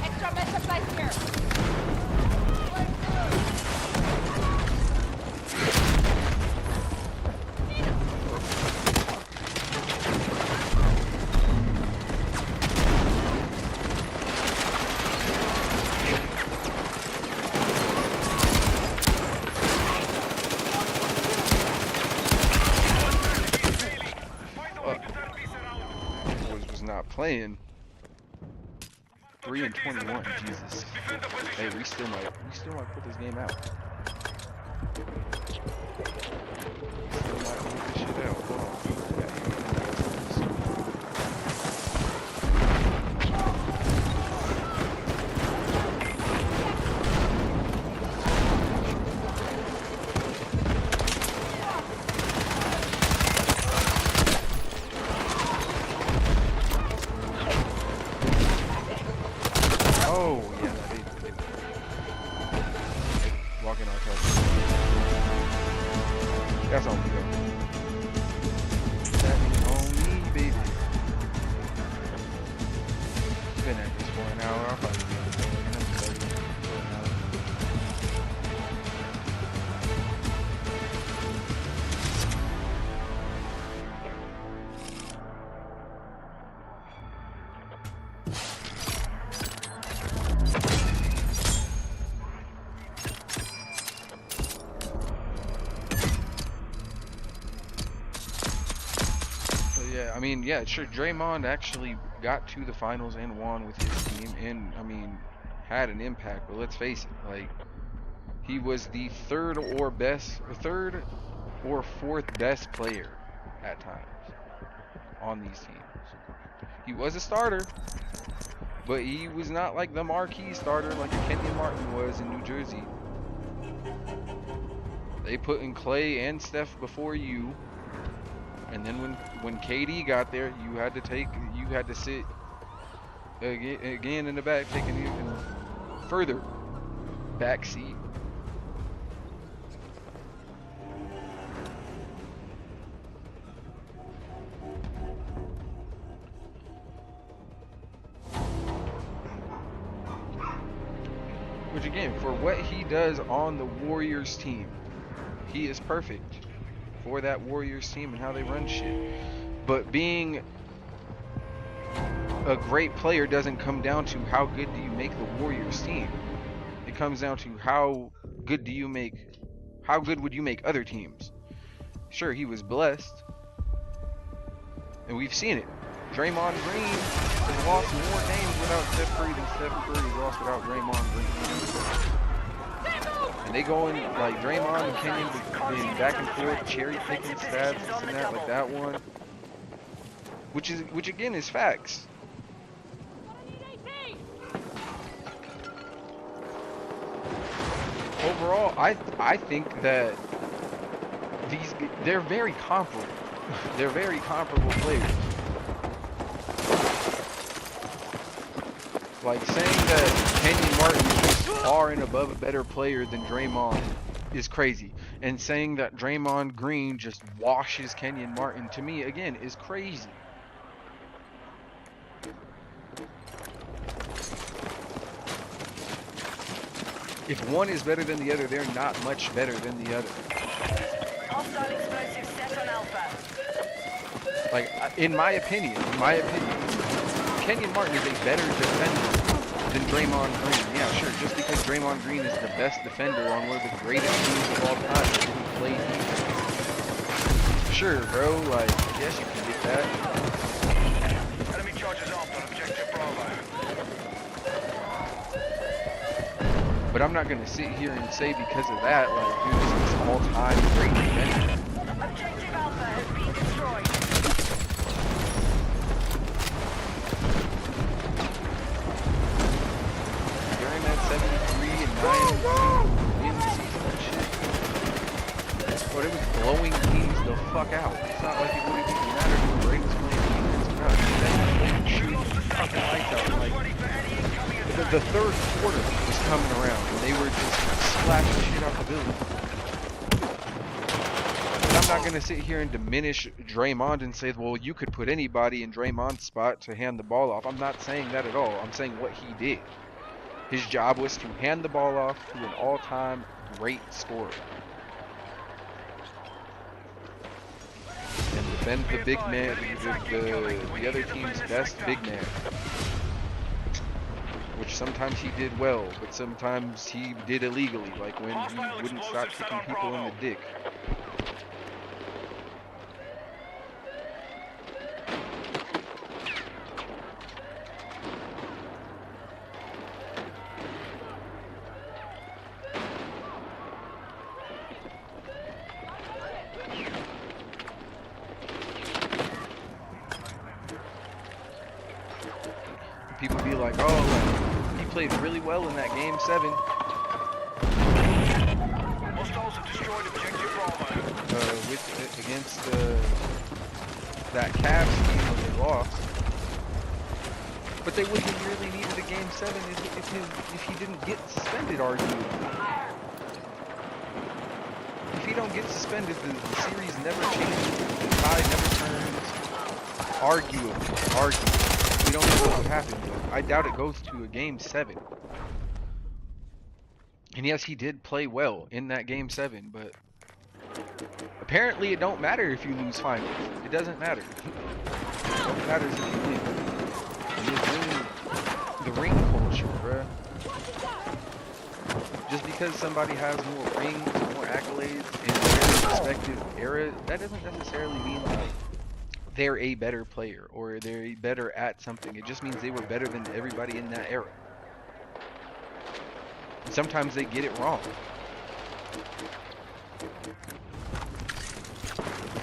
Extra med supplies here. Was not playing. 3 and 21. Jesus. Hey, we still might put this game out. Still might hold this shit out. Hold on. Oh, yeah, they walking on top. That's on me, though. That is on me, baby. Been at this for an hour. I'll probably be on the phone. Yeah, I mean, yeah, sure. Draymond actually got to the finals and won with his team, and I mean, had an impact. But let's face it, like, he was the third or fourth best player at times on these teams. He was a starter, but he was not like the marquee starter like a Kenyon Martin was in New Jersey. They put in Klay and Steph before you. And then when KD got there, you had to sit again in the back, taking even further back seat. Which again, for what he does on the Warriors team, he is perfect for that Warriors team and how they run shit. But being a great player doesn't come down to how good do you make the Warriors team. It comes down to how good would you make other teams. Sure, he was blessed, and we've seen it. Draymond Green has lost more games without Steph Curry than Steph Curry lost without Draymond Green. And they go in like Draymond and Kenyon being back and forth, cherry picking stats, this and that, like that one. Which again is facts. Overall, I think that they're very comparable. They're very comparable players. Like saying that Kenyon Martin is far and above a better player than Draymond is crazy. And saying that Draymond Green just washes Kenyon Martin, to me, again, is crazy. If one is better than the other, they're not much better than the other. Hostile explosive set on Alpha. Like, in my opinion, Kenyon Martin is a better defender than Draymond Green. Yeah, sure, just because Draymond Green is the best defender on one of the greatest teams of all time who played defense. Sure, bro, like, yes, you can get that. Enemy charges off on objective Bravo. But I'm not going to sit here and say because of that, like, dude, this is an all-time great defender. Objective Alpha has been destroyed. During that 73 and 9 in the season and shit, but it was blowing teams the fuck out. It's not like it would even matter who Bray was playing defense or not. They shoot fucking lights out. Like, the third quarter was coming around and they were just splashing shit out the building. But I'm not going to sit here and diminish Draymond and say, well, you could put anybody in Draymond's spot to hand the ball off. I'm not saying that at all. I'm saying what he did. His job was to hand the ball off to an all-time great scorer. And defend the big man, the other team's best big man. Which sometimes he did well, but sometimes he did illegally, like when he wouldn't stop kicking people in the dick. played really well in that game 7. Hostiles have destroyed objective Bravo. Against that Cavs team when they lost. But they wouldn't have really needed a game 7 if he didn't get suspended, arguably. If he don't get suspended, the series never changes. The tide never turns. Arguably. We don't know what would happen, but I doubt it goes to a game 7. And yes, he did play well in that game 7, but apparently it don't matter if you lose finals. It doesn't matter. What matters if you win. And it's really the ring culture, bruh. Just because somebody has more rings, more accolades in their respective era, that doesn't necessarily mean like they're a better player or they're better at something. It just means they were better than everybody in that era. And sometimes they get it wrong.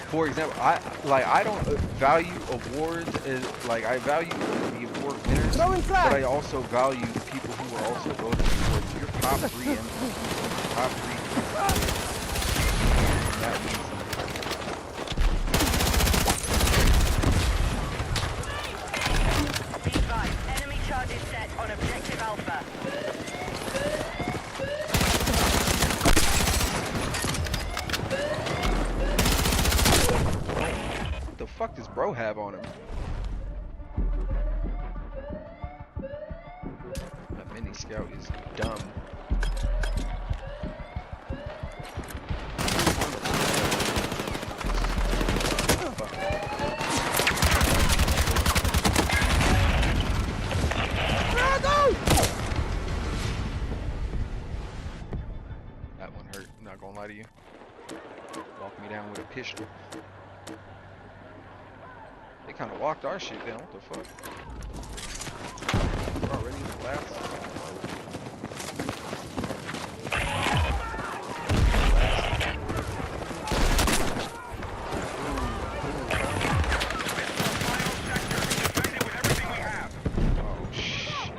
For example, I don't value awards as like I value the award winners, but I also value the people who are also voted for your top 3 MVPs, top 3. That means Be advised, enemy charges set on objective Alpha. what the fuck does bro have on him? That mini scout is dumb. That one hurt, I'm not gonna lie to you. Walked me down with a pistol. They kind of walked our shit down. What the fuck? We're already in the last. Oh shit.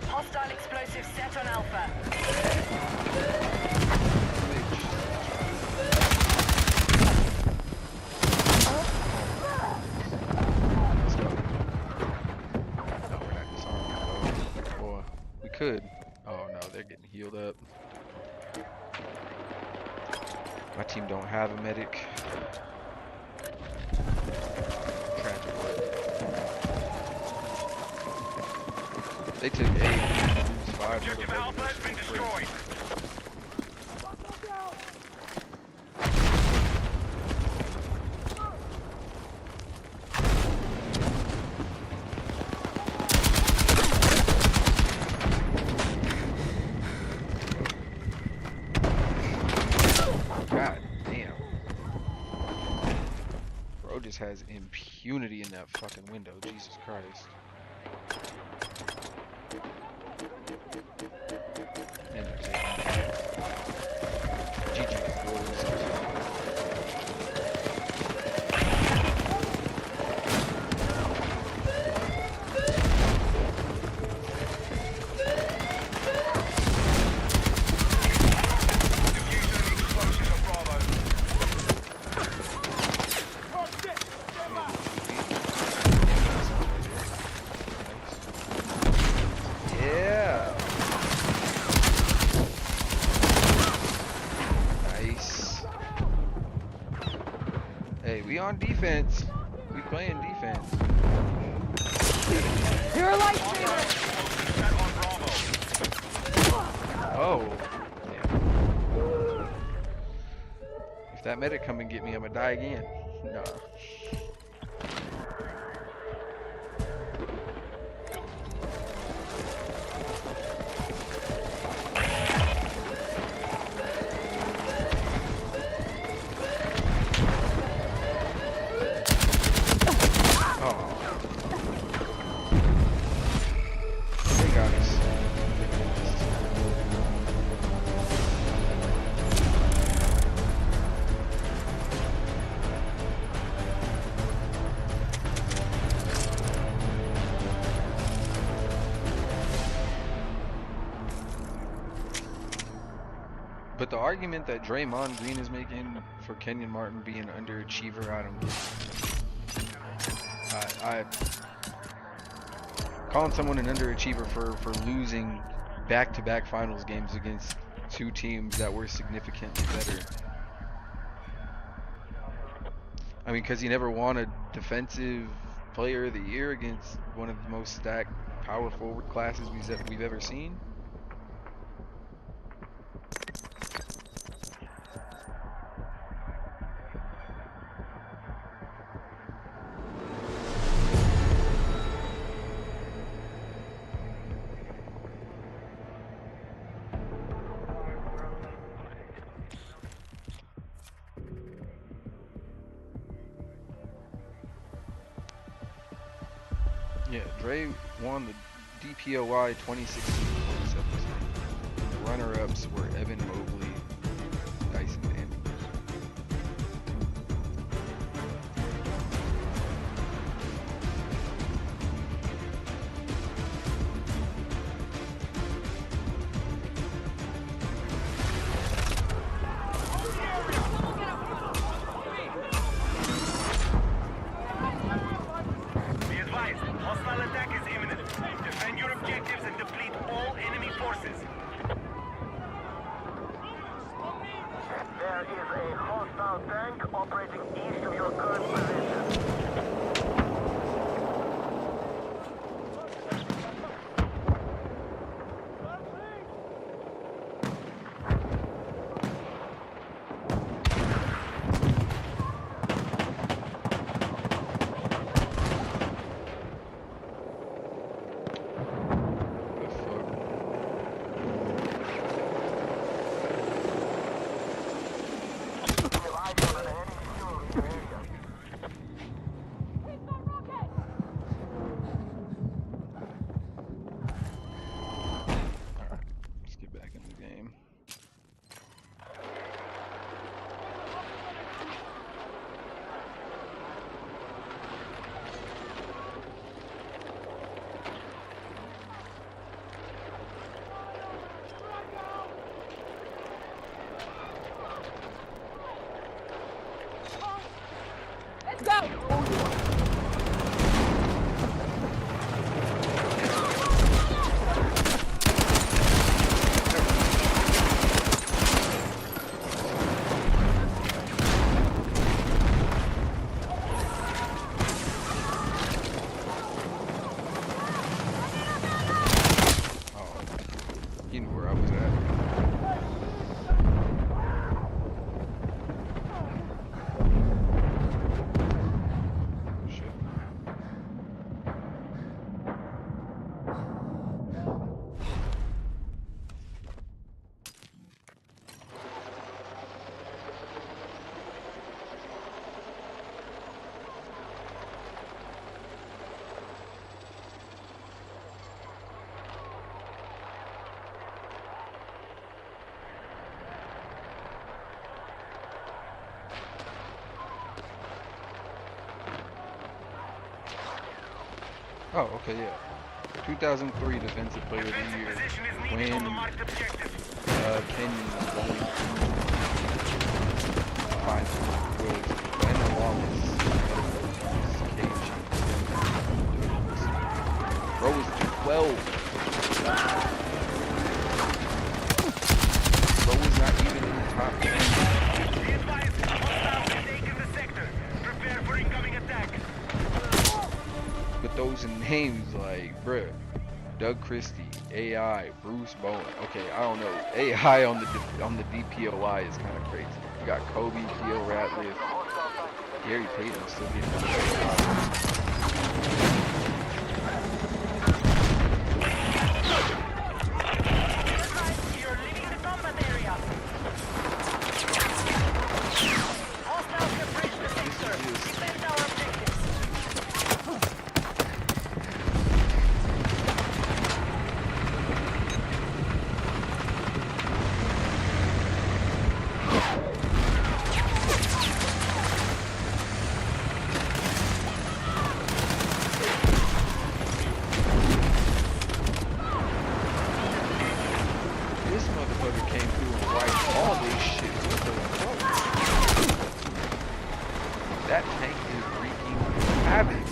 Hostile explosive set on Alpha. Let's go. No, we're not disarming though. Boy, we could. Oh no, they're getting healed up. My team don't have a medic. Tragic. They took 8, 5 Objective Alpha has been destroyed. God damn. Bro just has impunity in that fucking window. Jesus Christ. And they're taking GG boys. Yeah. Nice. Hey, we on defense. We playing defense. You're a lifesaver! Oh. Damn. If that medic come and get me, I'ma die again. Nah. They got us. But the argument that Draymond Green is making for Kenyon Martin being an underachiever, I don't get. I calling someone an underachiever for losing back-to-back finals games against two teams that were significantly better. I mean, because he never won a defensive player of the year against one of the most stacked power forward classes we've ever seen. Yeah, Dre won the DPOY 2016-2017. The runner-ups were Evan Mobley, Dyson Daniels. Be advised, hostile attack is imminent. Defend your objectives and deplete all enemy forces. There is a hostile tank operating east of your current position. The fuck? Let's get back in the game. Let's go! Oh, he knew where I was at. Shit. Oh, okay, yeah. 2003 Defensive Player of the Defensive Year position is needed on the when marked objective. Kenyon was going to finals was Brandon Wallace. Bro was 12. Bro was not even in the top 10. Be advised, hostiles have taken the sector. Prepare for incoming attack. But those names like, bruh, Doug Christie, AI, Bruce Bowen. Okay, I don't know. AI on the DPOI is kind of crazy. You got Kobe, Theo Ratliff, Gary Payton still getting on. You're leaving the combat area. Hostiles have breached the sector. Defend our objectives. That tank is wreaking havoc.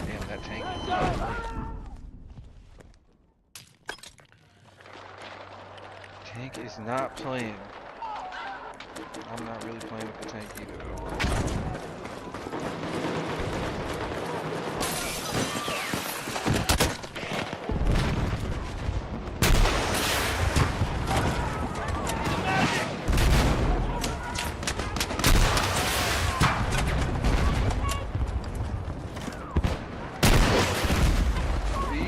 Damn, that tank is Tank is not playing. I'm not really playing with the tank either though. See?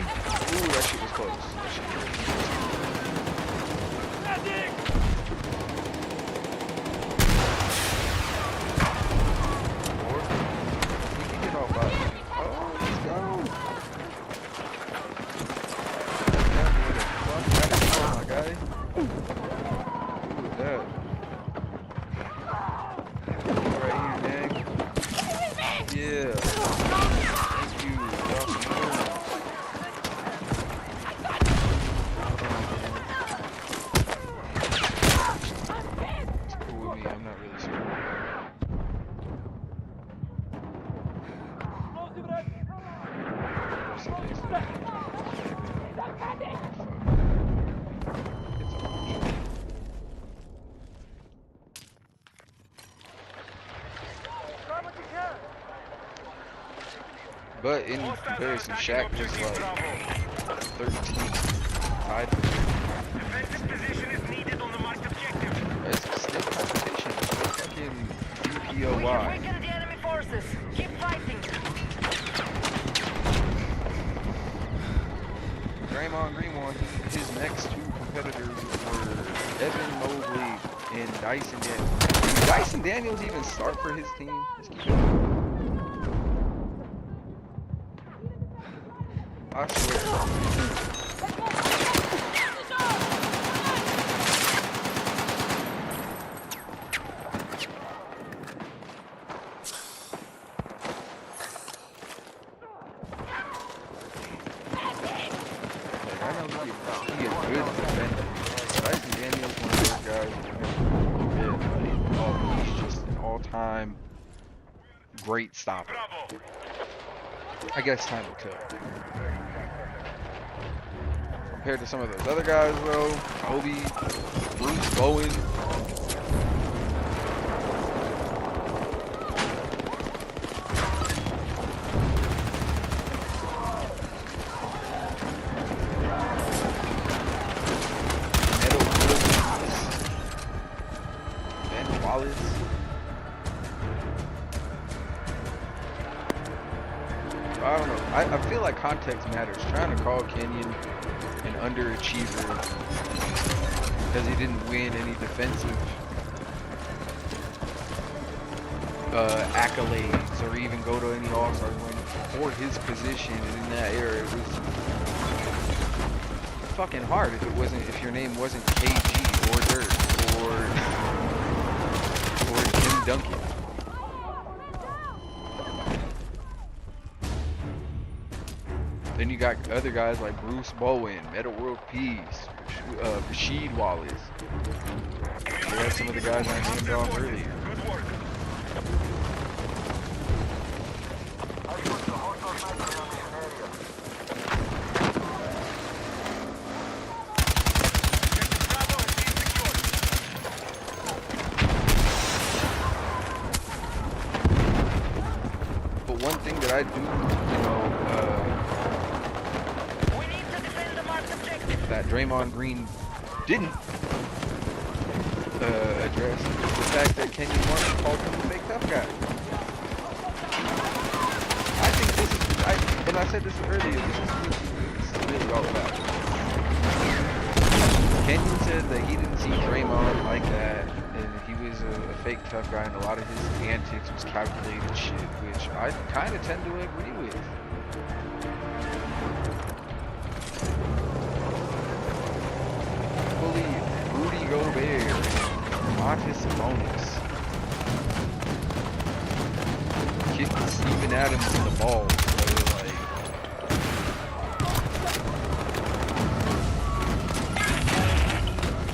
Ooh, that shit was close. That shit was close. But in comparison, Shaq was like 13. Tied. Defensive position is needed on the marked objective. It's still competition. Fucking DPOY. Weaken the enemy forces. Keep fighting. Draymond Green won. His next two competitors were Evan Mobley and Dyson Daniels. Did Dyson Daniels even start for his team? Let's keep going. I swear. Great stopper. I guess time will tell. Compared to some of those other guys, though, Kobe, Bruce Bowen. I don't know. I feel like context matters. Trying to call Kenyon an underachiever because he didn't win any defensive accolades or even go to any All-Star win for his position in that era. It was fucking hard if your name wasn't KG or Dirk or Tim Duncan. Then you got other guys like Bruce Bowen, Meta World Peace, Rasheed Wallace. They had some of the guys I named off earlier. Good work. But one thing that I do, that Draymond Green didn't address is the fact that Kenyon Martin called him a fake tough guy. I think this is, and I said this earlier, this is really all about. Kenyon said that he didn't see Draymond like that, and he was a fake tough guy, and a lot of his antics was calculated shit, which I kind of tend to agree with. Rudy Gobert, Montes Sabonis. kicking Steven Adams in the balls. So like,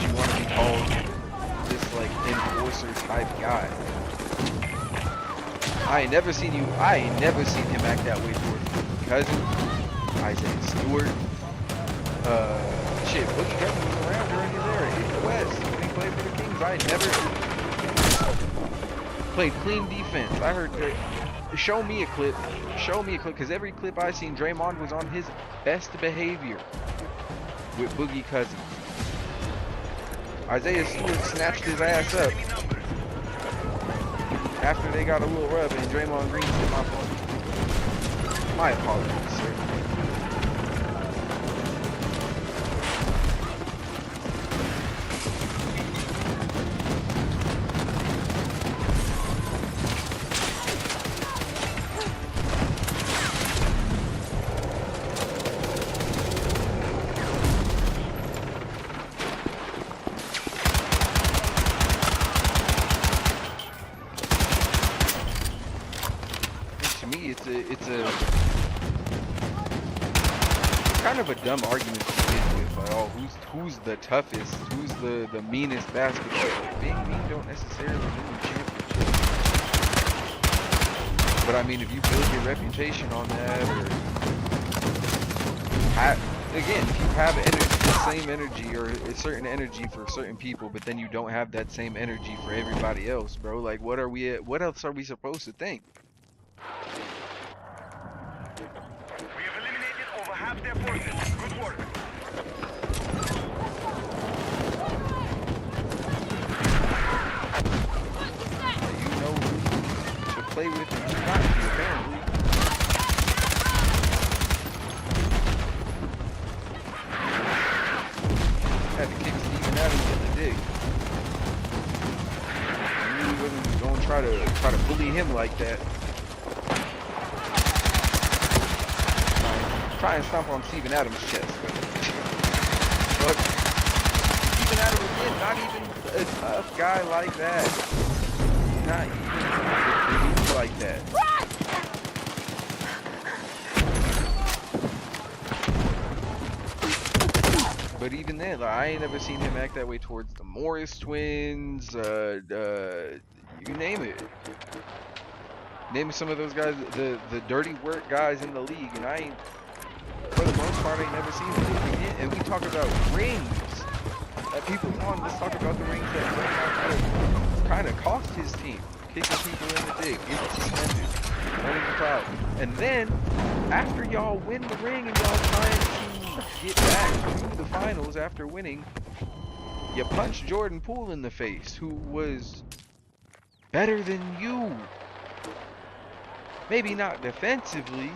you want to be called this like enforcer type guy. I ain't never seen him act that way towards his cousin, Isaiah Stewart. Shit, Boogie Cousins was around during his era in the West when he played for the Kings. I never played clean defense. I heard show me a clip, because every clip I seen, Draymond was on his best behavior with Boogie Cousins. Isaiah Stewart snatched his ass up after they got a little rub and Draymond Green hit my phone. My apologies, sir. It's kind of a dumb argument to begin with. Like, oh, who's the toughest? Who's the meanest basketball player? Being mean don't necessarily win championships. But I mean, if you build your reputation on that, or again, if you have the same energy or a certain energy for certain people, but then you don't have that same energy for everybody else, bro. Like, what else are we supposed to think? Half their forces. Good work. You know who to play with and who not to, apparently. Had to kick Steven Adams in the dick. I knew he wasn't gonna try to bully him like that. Try and stomp on Steven Adams' chest. But Steven Adams again, not even a tough guy like that. Not even like that. But even then, like, I ain't never seen him act that way towards the Morris twins. You name it. Name some of those guys, the dirty work guys in the league, and I ain't. For the most part, I ain't never seen them. And we talk about rings that people want. Let's talk about the rings that kind of cost his team. Kicking people in the dick, getting suspended, running the foul. And then, after y'all win the ring and y'all trying to get back to the finals after winning, you punch Jordan Poole in the face, who was better than you. Maybe not defensively.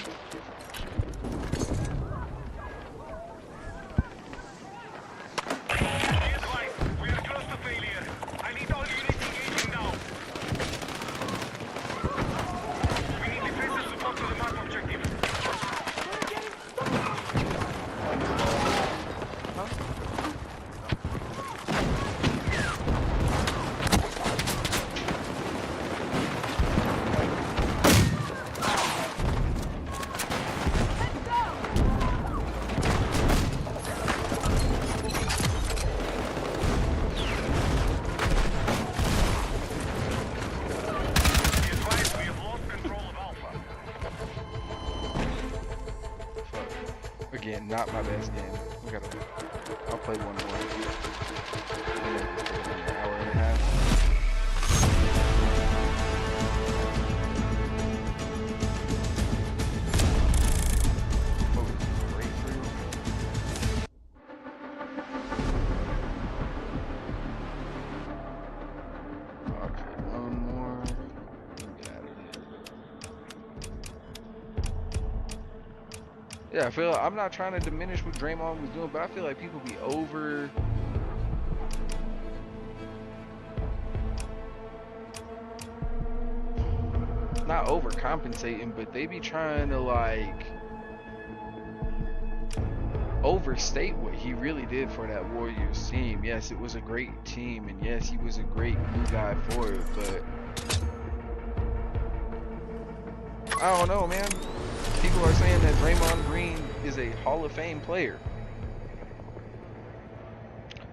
Again, not my best game. I'll play one more. An hour and a half. Yeah, I feel like, I'm not trying to diminish what Draymond was doing, but I feel like people be not overcompensating, but they be trying to like overstate what he really did for that Warriors team. Yes, it was a great team, and yes, he was a great glue guy for it, but I don't know, man. People are saying that Draymond Green is a Hall of Fame player.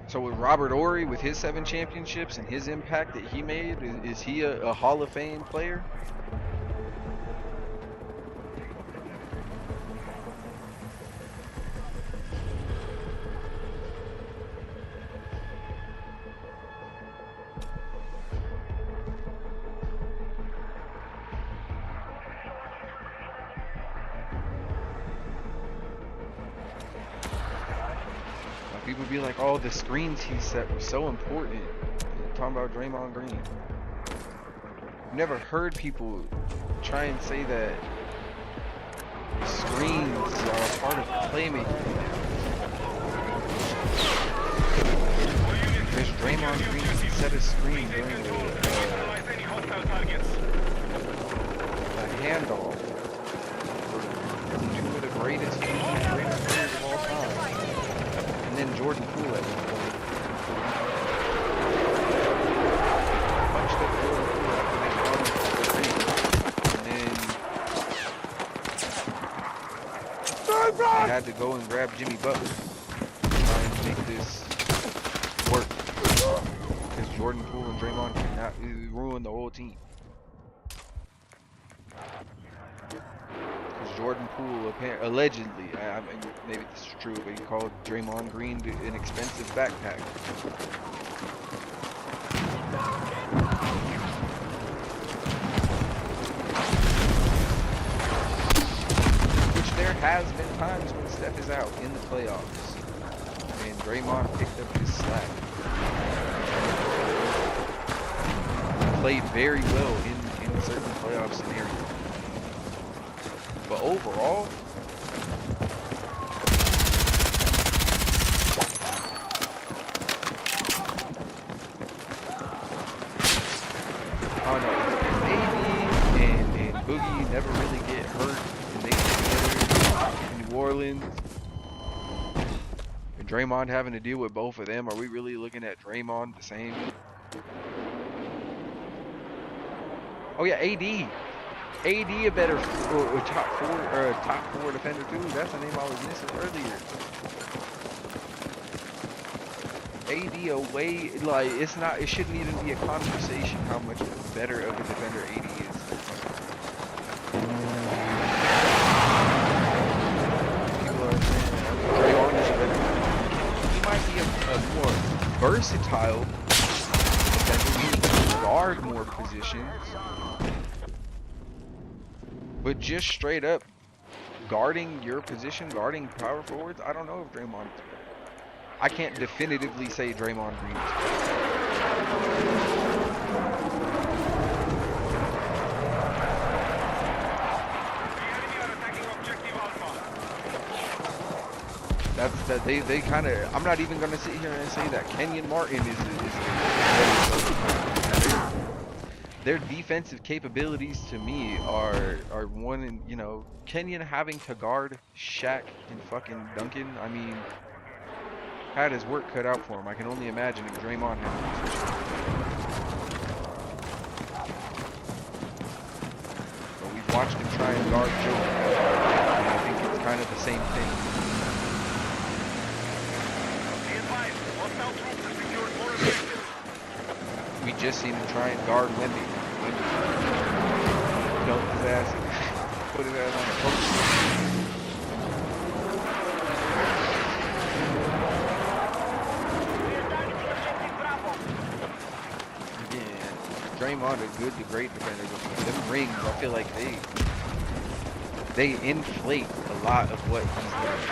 So with Robert Horry, with his 7 championships and his impact that he made, is he a Hall of Fame player? People be like, oh, the screens he set were so important. Talking about Draymond Green. I've never heard people try and say that screens are a part of playmaking. Because Draymond Green set a screen during a handoff for 2 of the greatest players of all time. And then Jordan Poole at one point. Punched up Jordan Poole after they won the 3. And then they had to go and grab Jimmy Butler to try and make this work. Because Jordan Poole and Draymond could not ruin the whole team. Jordan Poole allegedly, I mean, maybe this is true, but he called Draymond Green an expensive backpack. Which there has been times when Steph is out in the playoffs, and Draymond picked up his slack. Played very well in certain playoff scenarios. But overall, I don't know, AD and Boogie never really get hurt and they get together in New Orleans. And Draymond having to deal with both of them, are we really looking at Draymond the same? Oh yeah, AD a better top four defender too. That's the name I was missing earlier. AD away, like it shouldn't even be a conversation how much better of a defender AD is. People are saying Draymond is better. He might be a more versatile defender. He can guard more positions. But just straight up guarding your position, guarding power forwards, I don't know if Draymond is better. I can't definitively say Draymond Green is better. That's that they kind of. I'm not even gonna sit here and say that Kenyon Martin is their defensive capabilities to me are one in, you know, Kenyon having to guard Shaq and fucking Duncan. I mean, had his work cut out for him. I can only imagine if Draymond had the position. But we've watched him try and guard Joe. And I think it's kind of the same thing. We just seen him try and guard Wemby. Dunked his ass, put his ass on the post. Again, Draymond a good to great defender, but them rings, I feel like they inflate a lot of what he's doing.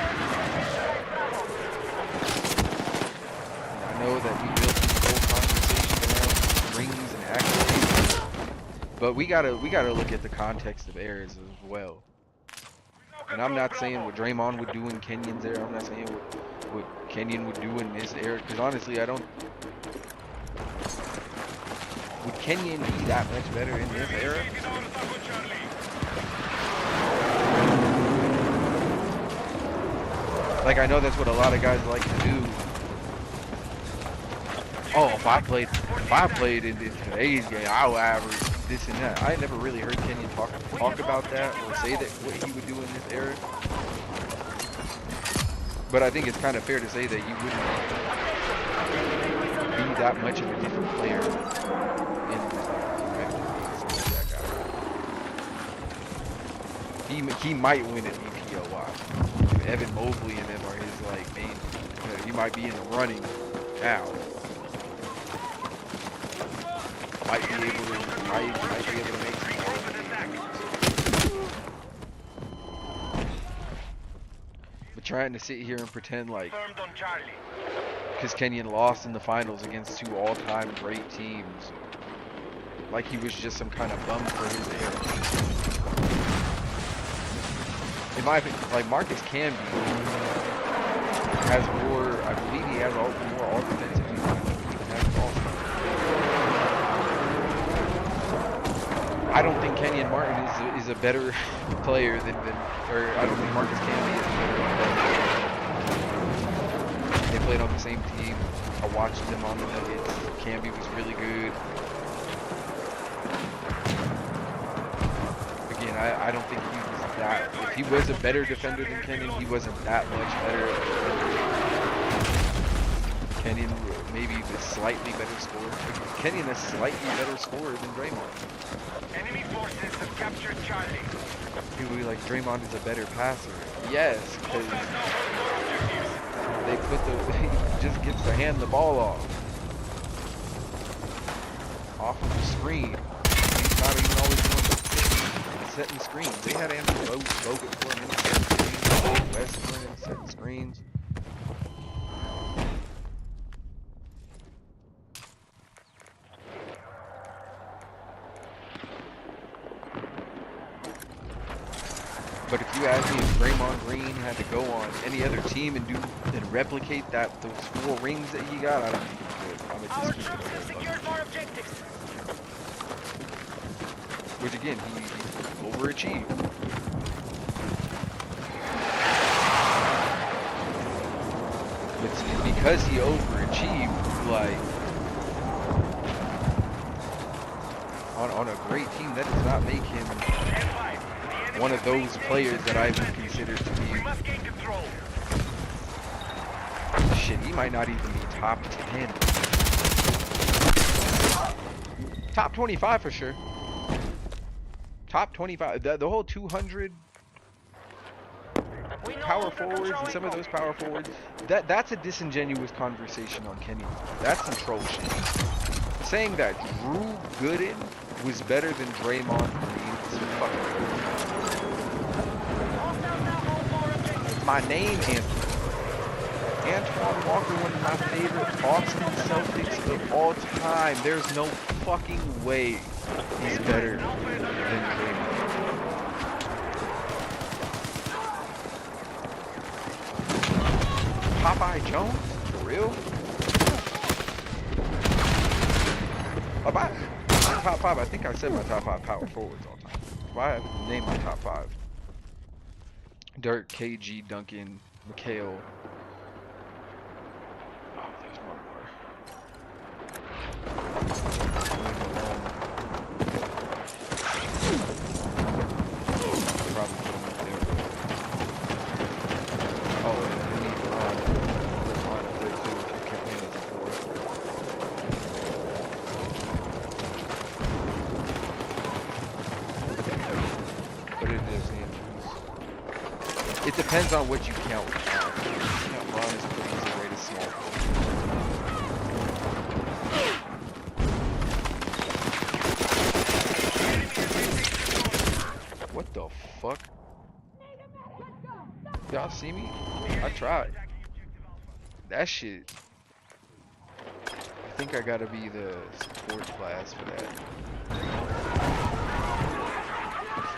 I know that we built this whole conversation around rings and accolades, but we gotta look at the context of errors as well. And I'm not saying what Draymond would do in Kenyon's era. I'm not saying what Kenyon would do in this era, because honestly, I don't. Would Kenyon be that much better in this era? Like, I know that's what a lot of guys like to do. Oh, if I played in today's game, I would average this and that. I never really heard Kenyon talk about that or say that what he would do in this era. But I think it's kind of fair to say that you wouldn't be that much of a different player in that guy. He might win an EPOY. Evan Mobley and them are his like main. He might be in the running now. Might be able to make some more. But trying to sit here and pretend like because Kenyon lost in the finals against two all-time great teams, like he was just some kind of bum for his era. In my opinion, like Marcus Camby has more, I believe he has more all defensive than he has all-star. I don't think Kenyon Martin is a better player than, or I don't think Marcus Camby is a better player. They played on the same team. I watched them on the Nuggets. Camby was really good. Again, I don't think he was that. If he was a better defender than Kenyon, he wasn't that much better. Kenyon maybe a slightly better scorer. Kenyon a slightly better scorer than Draymond. Enemy forces have captured Charlie. People be like, Draymond is a better passer. Yes, because they put he just gets to hand the ball off of the screen. He's not even always doing setting screens. They had Andrew Bogut for a minute setting screens. Westbrook setting screens. But if you ask me if Draymond Green had to go on any other team and replicate those 4 rings that he got, I don't think he could. I would just keep it Secured more objectives. Which again, he overachieved. But because he overachieved, like on a great team, that does not make him one of those players that I would consider to be. Shit, he might not even be top 10. Top 25 for sure. Top 25. The whole 200 power forwards and some of those power forwards. That's a disingenuous conversation on Kenyon. That's some troll shit. Saying that Drew Gooden was better than Draymond Green is fucking crazy. My name, Antoine Walker, one of my favorite Boston Celtics of all time. There's no fucking way he's better than Draymond. Popeye Jones? For real? Top 5, I think I said my top 5 power forwards all time. If I have to name my top 5. Dirk, KG, Duncan, McHale. Oh, there's one more. Probably put him up there. Oh, and we need Ron. Put Ron up there too. I kept him as a 4. But it is it depends on what you count. Ron is pretty easy way to small. What the fuck? Y'all see me? I tried. That shit. I think I gotta be the support class for that.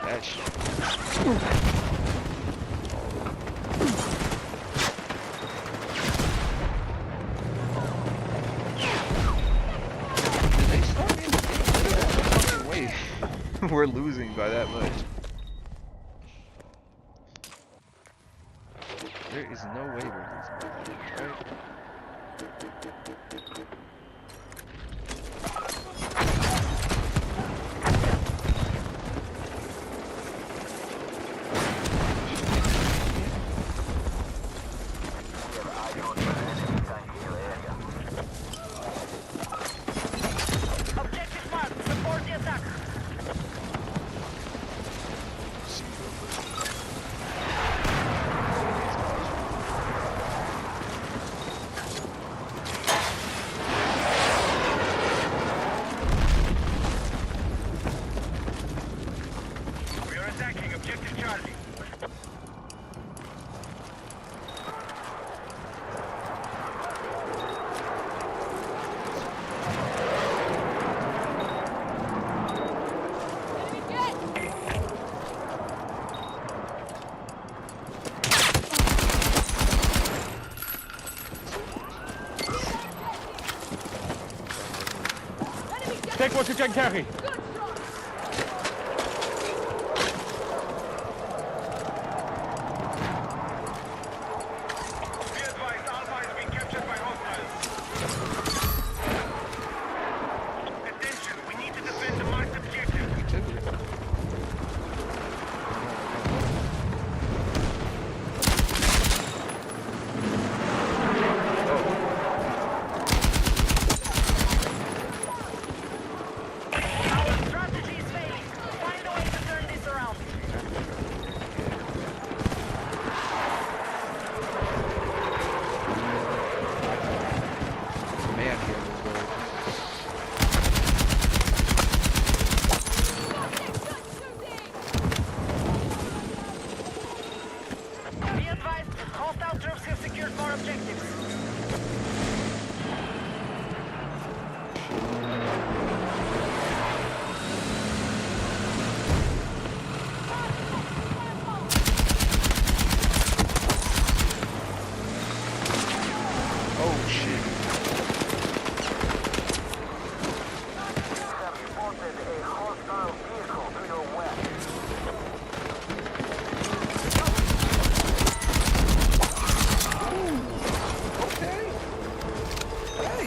That shit. We're losing by that much. There is no way we're losing by that much, right? Take what you can carry. Be advised, Alpha is being captured by hostiles. Attention, we need to defend the marked objective. We took it. Our strategy is failing. Find a way to turn this around. Man, here we go. Be advised, hostile troops have secured more objectives. Oh shit. Spotted a hostile vehicle to your west. Okay. Hey.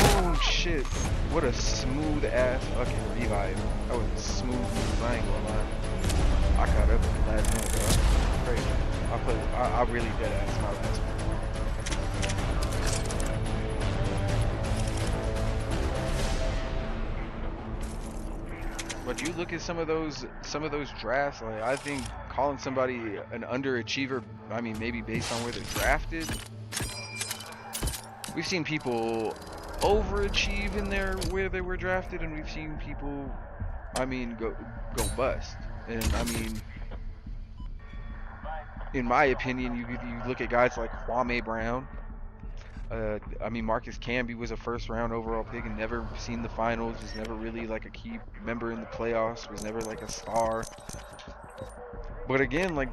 Oh shit. What a smooth ass fucking revive. That was a smooth move. I ain't gonna lie. I caught up in the last minute, bro. Crazy. I really dead ass my last one. But you look at some of those drafts, like I think calling somebody an underachiever, I mean maybe based on where they're drafted. We've seen people overachieve in there where they were drafted, and we've seen people, I mean, go bust. And I mean, in my opinion, you look at guys like Kwame Brown. I mean, Marcus Camby was a first-round overall pick and never seen the finals. Was never really like a key member in the playoffs. Was never like a star. But again, like,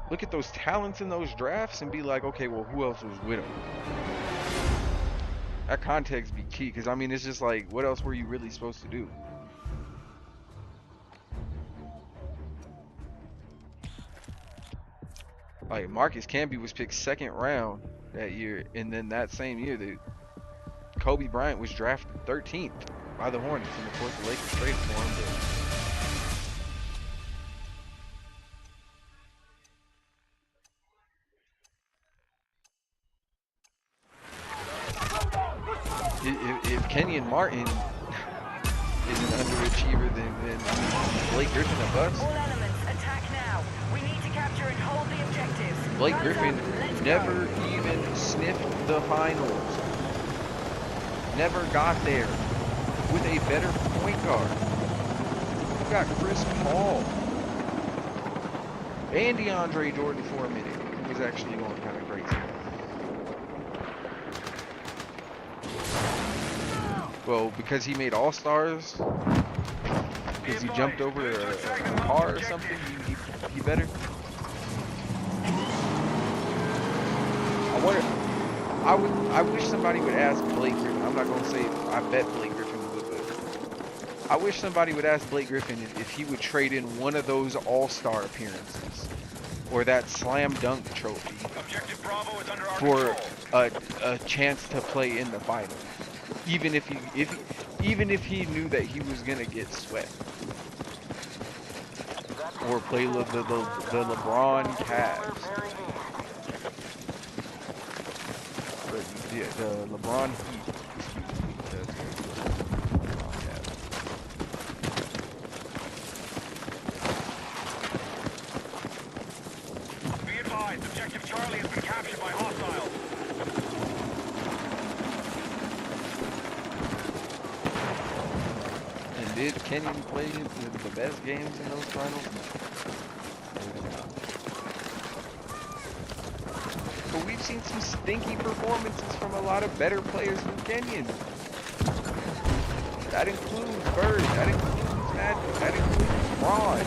look at those talents in those drafts and be like, okay, well, who else was with them? That context be key, because I mean, it's just like, what else were you really supposed to do? Like, Marcus Camby was picked second round that year, and then that same year, Kobe Bryant was drafted 13th by the Hornets, and of course the Lakers traded for him. But if Kenyon Martin is an underachiever, then Blake Griffin a bust. All elements, attack now. We need to capture and hold the objectives. Blake Guns Griffin up, let's never go. even sniffed the finals. Never got there with a better point guard. You got Chris Paul and DeAndre Jordan for a minute. He was actually going kind of crazy. Well, because he made All-Stars, because he jumped over a car or something, he better. I wish somebody would ask Blake Griffin. I'm not gonna say I bet Blake Griffin would, but I wish somebody would ask Blake Griffin if he would trade in one of those All-Star appearances or that slam dunk trophy Objective Bravo is under our for control. a chance to play in the finals, even if he knew that he was gonna get swept, or play the LeBron Cavs. Yeah, the LeBron Heat. Excuse me. Be advised, Objective Charlie has been captured by hostiles. And did Kenyon play the best games in those finals? But we've seen some stinky performances from a lot of better players than Kenyon. That includes Bird, that includes Magic, that includes Ron.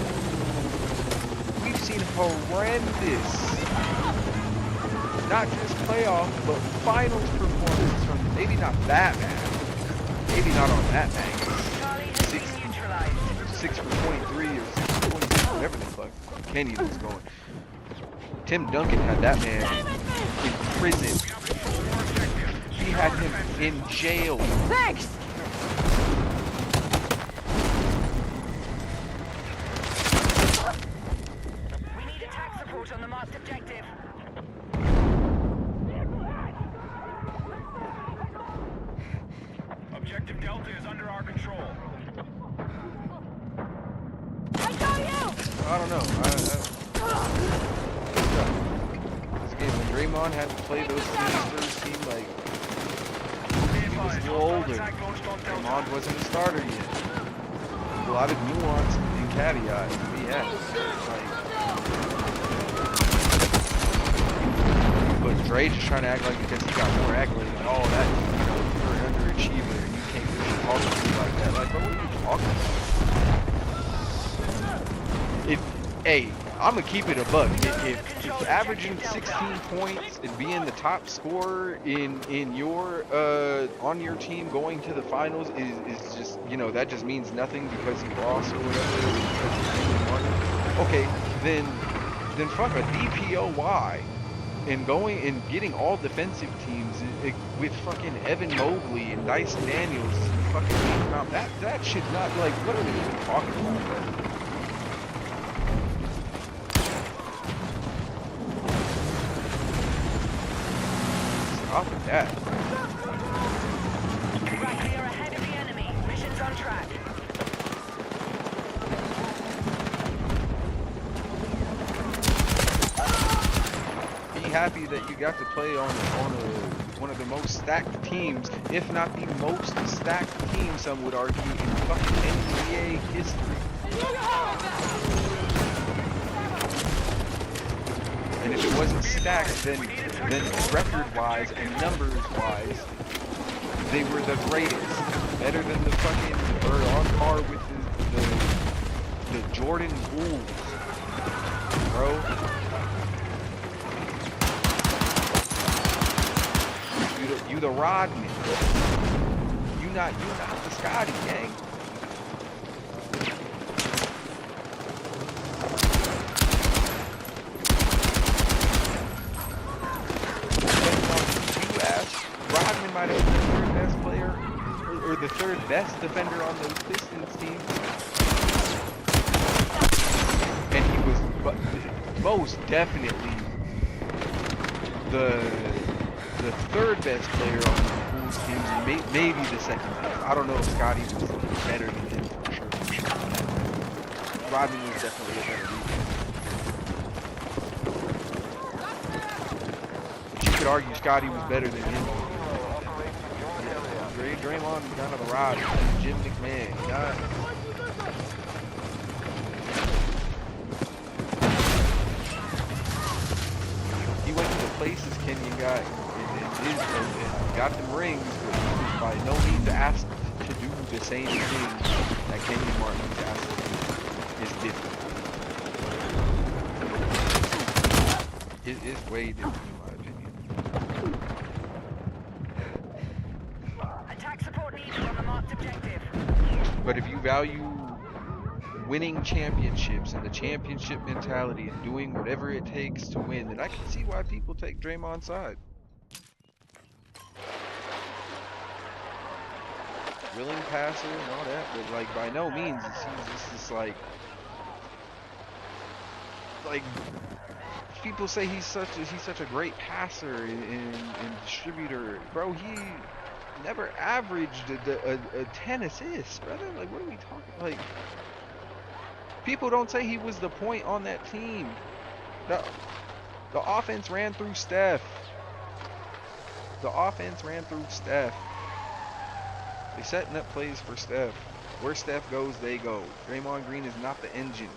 We've seen horrendous, not just playoff, but finals performances from maybe not that bad, maybe not on that bang. Charlie has been neutralized. 6 for 23 or 6 for 26, whatever the fuck Kenyon was going. Tim Duncan had that man in prison. He had him in jail. Thanks! We need attack support on the marked objective. Objective Delta is under our control. I got you! I don't know. This game, when Draymond had to play those teams first team, like, he was a little older. Draymond wasn't a starter yet. A lot of nuance and caveats to be had. Like, but Dre just trying to act like because he got more accolades and all that, you're an underachiever and you can't really talk to me like that. Like, bro, what are you talking about? Hey, I'm gonna keep it a buck. If averaging 16 points and being the top scorer in your on your team going to the finals is just, you know, that just means nothing because you lost or whatever. Okay, then fuck a DPOY and going and getting all defensive teams with fucking Evan Mobley and Dyson Daniels fucking out. That should not, like, what are we even talking about, bro? Stop with that. Right, we are ahead of the enemy. Mission's on track. Be happy that you got to play on one of the most stacked teams, if not the most stacked team, some would argue, in fucking NBA history. And if it wasn't stacked, then record-wise and numbers-wise, they were the greatest. Better than the fucking, or on par with the Jordan Bulls, bro. You the Rodman. You not the Scotty, gang. Rodman might have been the third best player, or the third best defender on those Pistons teams. And he was most definitely the third best player on the Bulls teams, and maybe the second best. I don't know if Scotty was better than him for sure. Rodman was definitely a better leader. You could argue Scotty was better than him. Draymond was kind of the rod, Jim McMahon. He went to the places Kenyon got and got them rings, but he was by no means asked to do the same thing that Kenyon Martin was asked to do. It's different. It's way different in my opinion. Attack support needed on the marked objective. But if you value winning championships and the championship mentality and doing whatever it takes to win, then I can see why people take Draymond's side. Willing passer and all that, but like by no means is he just like people say he's such a great passer and distributor. Bro, he never averaged a 10 assists, brother. Like, what are we talking? Like, people don't say he was the point on that team. The offense ran through Steph. They setting up plays for Steph. Where Steph goes, they go. Draymond Green is not the engine.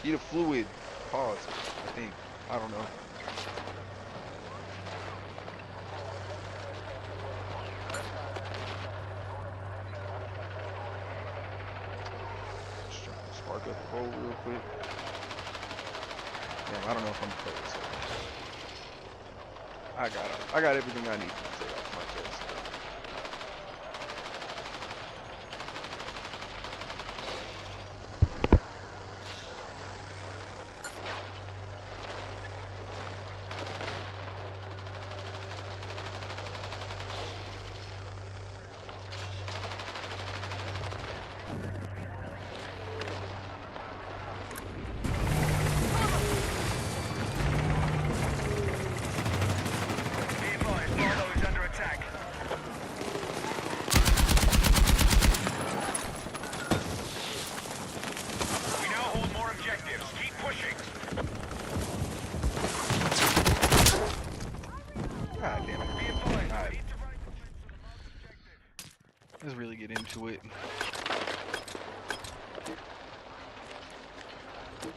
He the fluid. Pause, I think. I don't know. Just trying to spark up the bowl real quick. Damn, I don't know if I'm close. I got everything I need to say off my chest.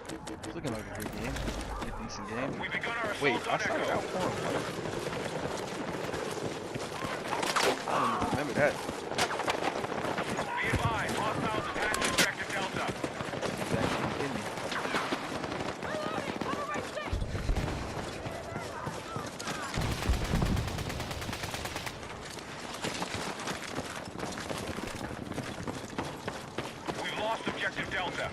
It's looking like a good game. A decent game. We've begun our assault Wait, on I started Echo. out for him. I don't even remember that. Be advised, hostiles attacking objective Delta. He's actually in me. We've lost objective Delta.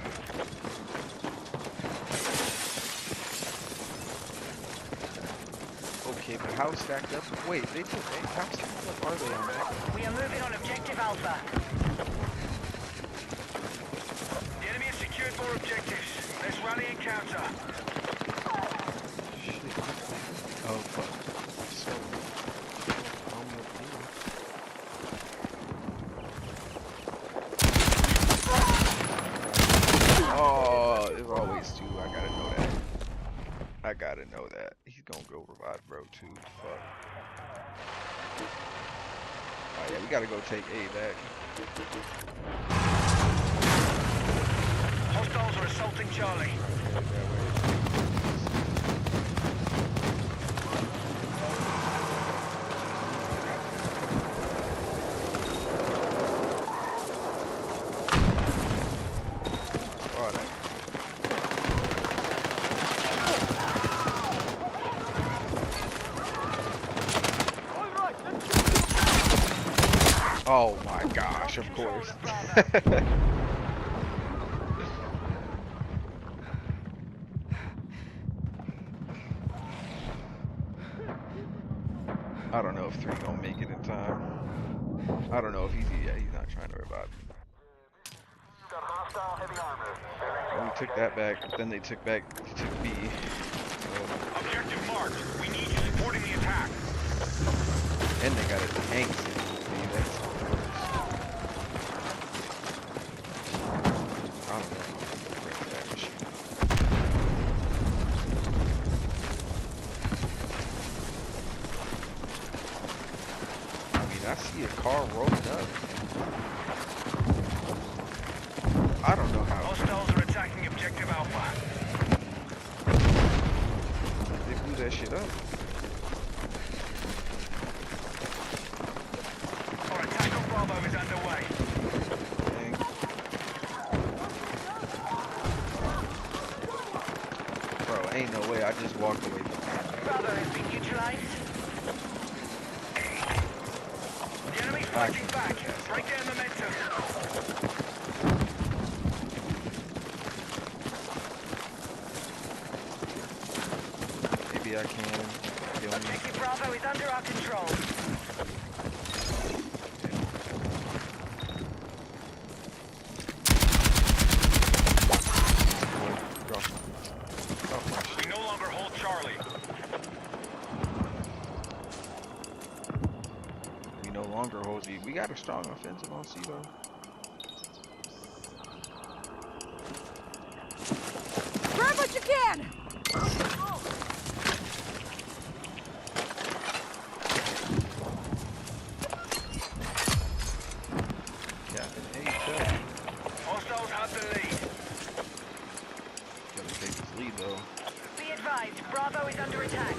Okay, but how stacked up? Wait, they took eight. How stacked up are they on that? We are moving on objective Alpha. The enemy has secured more objectives. Let's rally and counter. Shit. Oh, fuck. So, oh, there's always two. I gotta know that. I gotta know that. He's gonna go revive bro too. Fuck. Oh yeah, we gotta go take A back. Hostiles are assaulting Charlie. Oh my gosh, of course. I don't know if 3 gonna make it in time. I don't know if he's not trying to revive me. We took that back, but then they took B. Objective marked. We need you supporting the attack. And they got a tank. That's I don't know. Break that machine. I mean, I see a car rolling up. I don't know how. Hostiles are attacking objective Alpha. They blew that shit up. Our attack on Bravo is underway. Dang. Bro, ain't no way. I just walked away from that. Bravo has been neutralized. The enemy's fighting back. Break their momentum. Maybe I can kill me. Objective Bravo is under our control. We no longer hold Charlie. We no longer hold you. We got a strong offensive on C though. Grab what you can! Captain A, chill. Hostiles have the lead. Gotta take this lead though. Be advised, Bravo is under attack.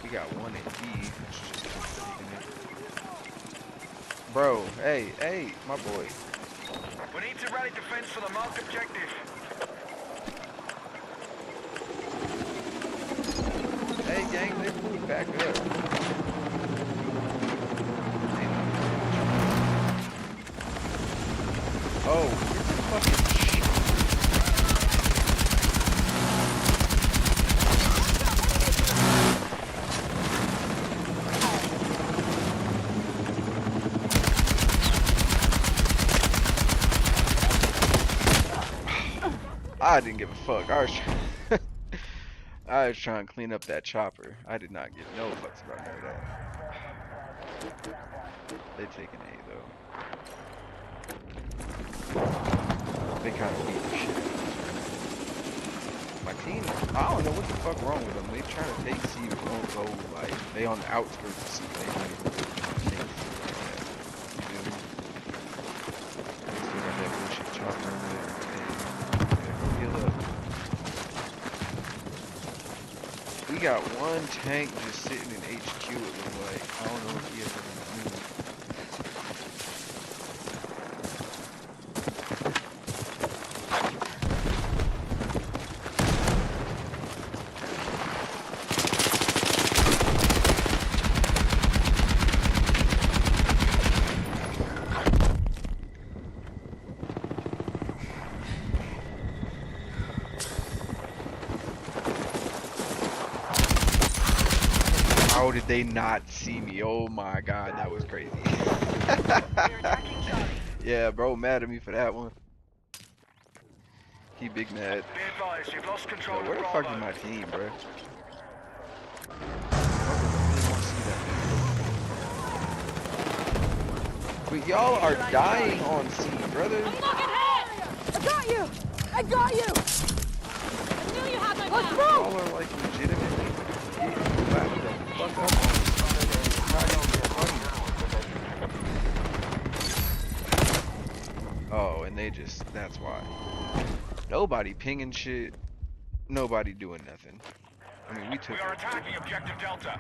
We got one in B. Bro, hey, my boy. We need to rally defense for the marked objective. Hey, gang, they moved back up. Oh, fucking shit. I didn't give a fuck. I was trying to clean up that chopper. I did not give no fucks about none of that. They taking A though. They kind of beat the shit. My team, I don't know what the fuck wrong with them. They trying to take C, but won't go like they on the outskirts of C. They not even take C like that. You feel me? We got one tank just sitting in HQ, it looked like. I don't know if he ever moved. How did they not see me? Oh my god, that was crazy. Yeah, bro, mad at me for that one. He big mad. Be advised, you've lost control Yo, where of the fuck Bravo. is my team, bro? But y'all are dying on C, brother. I got you! I got you! I knew you had my back! Y'all are like legitimately getting clapped the fuck up on Oh, and they just, that's why. Nobody pinging shit. Nobody doing nothing. I mean, we took We are it. attacking objective Delta.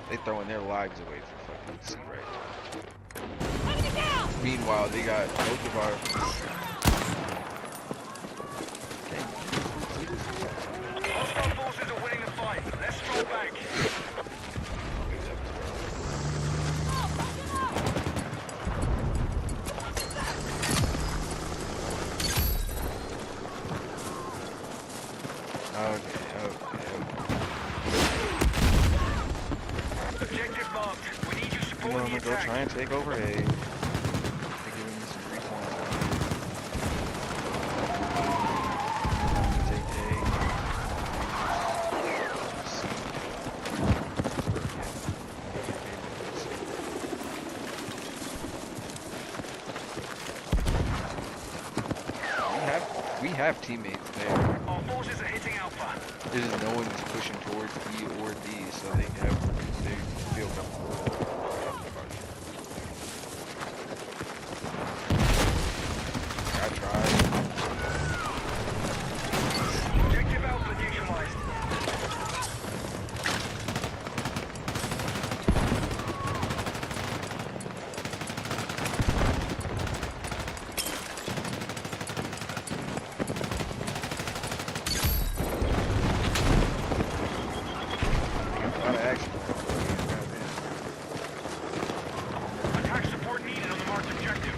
They throwing their lives away for fucking C right now. Enemy down! Meanwhile, they got both of our... Hostile forces are winning the fight. Let's draw back. Objective marked. We need you You know, supporting I'm the gonna go attack. try and take over A. They're giving me some free points. Take A. We have teammates there. Our forces are hitting Alpha. There's just no one that's pushing towards B or D, so they feel comfortable. I tried. Objective Alpha neutralized. Attack support needed on the marked objective.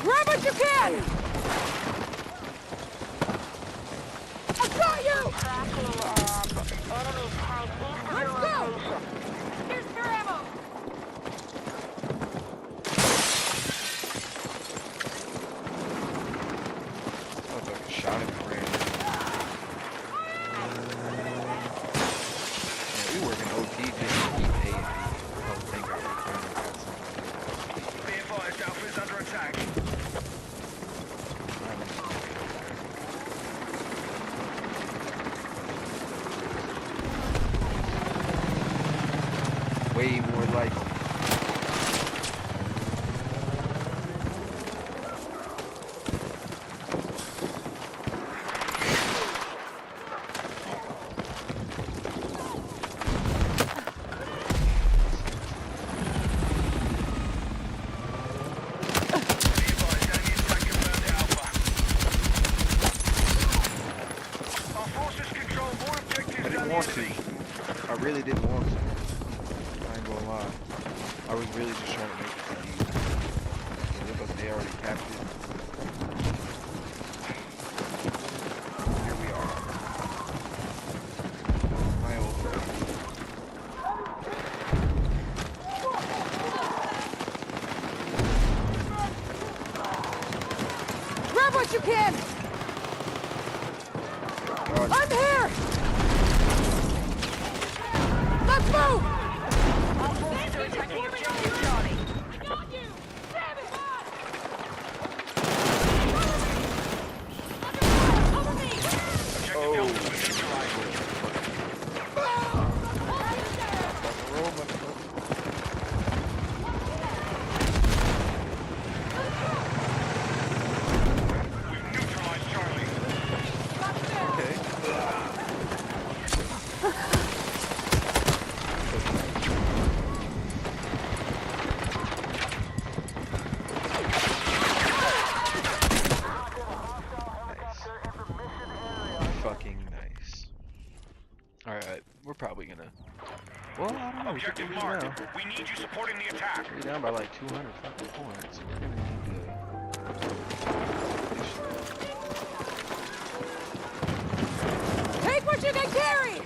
Grab what you can! I got you! Let's go! Here's your ammo! Motherfucker shot him and ran. Man, we working OT just to keep A and B. Oh, thank God we finally got something. Be advised, Alpha is under attack. Way more likely. I didn't want to. I really didn't want to. I ain't gonna lie. I was really just trying to make it to you. It looked like they already captured. Here we are. My old friend. Grab what you can! God, I'm here! Let's move! Our forces are attacking objective Charlie. I got you! Damn it! Cover me! roll, motherfucker. objective took marked. the lead now. We need you supporting the attack. We're down by like 200 fucking points. We're gonna need to. Take what you can carry!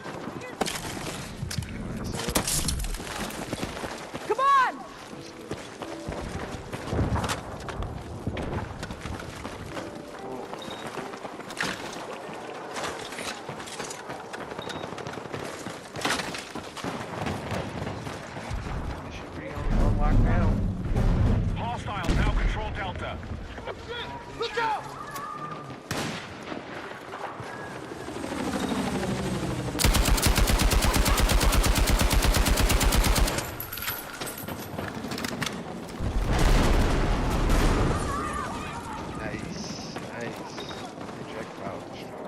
Come on! This should be on lockdown. Hostiles now control Delta. Look out! Nice, nice. Projectile destroy.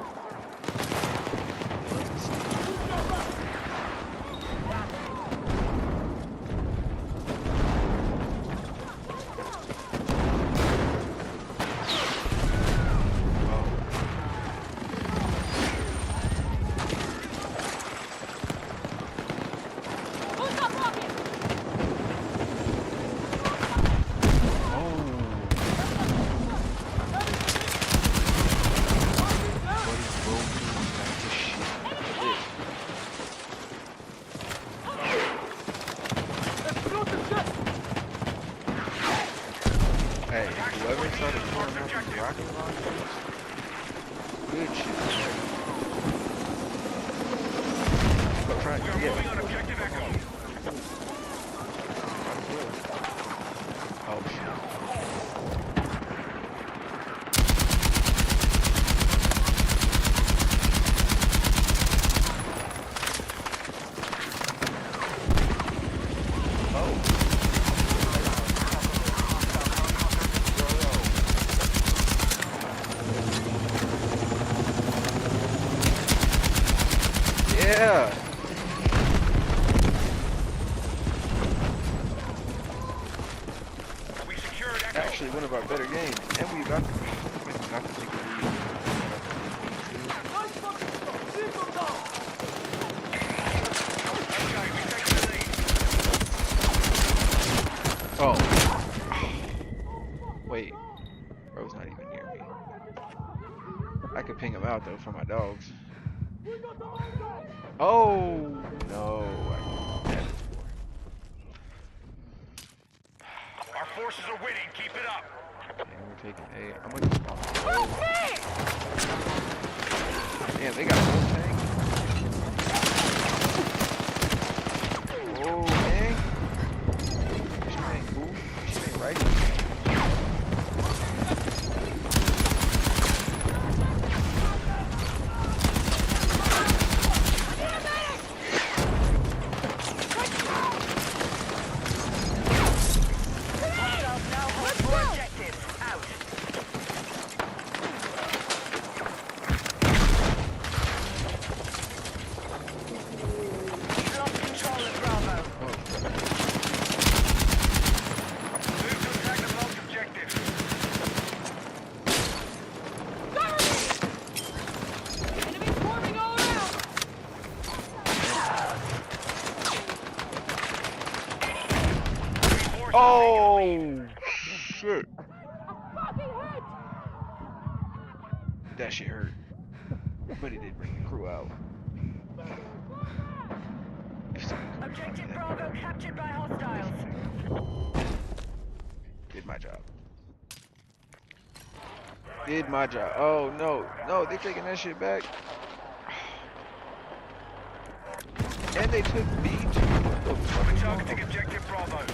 Who's up, rocket? Hey, whoever started pouring out these rocket launchers, good shit. Go try We are moving on objective Echo. Oh shit. Yeah. We secured Echo. Actually, one of our better games, and we got to take the lead. Okay, we take the lead. Oh. Wait. Bro's not even near me. I could ping him out though for my dogs. Oh no. Our forces are winning. Keep it up. Okay, we're taking A. I'm gonna spawn. Okay! Damn, they got a whole tank. Oh, dang. She ain't cool. She ain't right. Hostiles now hold more objectives. Out. We've lost control of Bravo. Move to attack the bulk objective. Cover me! Enemies swarming all around! Reinforcements Oh, shit. I'm fucking hit! That shit hurt. But it did bring the crew out. If someone could Objective fucking Bravo captured by hostiles. did my job. Did my job. Oh no, no, they taking that shit back. And they took B too. What the fuck We're is going targeting on? objective Bravo. I'm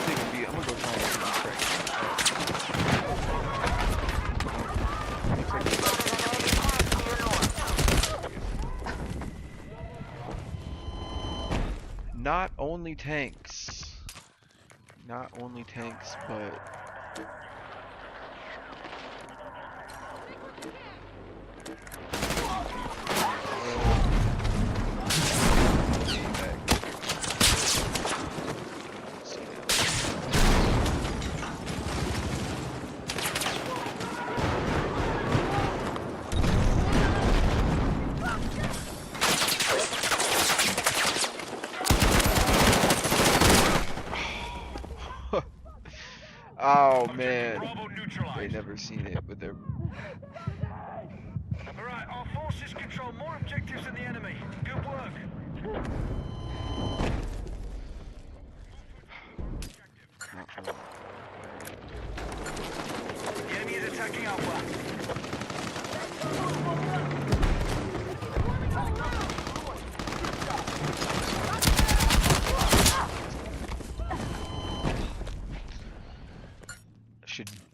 taking B. I'm gonna go try and see these tracks. Not only tanks. Not only tanks, but Oh Objective man, Bravo they neutralized. never seen it, but they're. Alright, our forces control more objectives than the enemy. Good work. Not from- The enemy is attacking Alpha.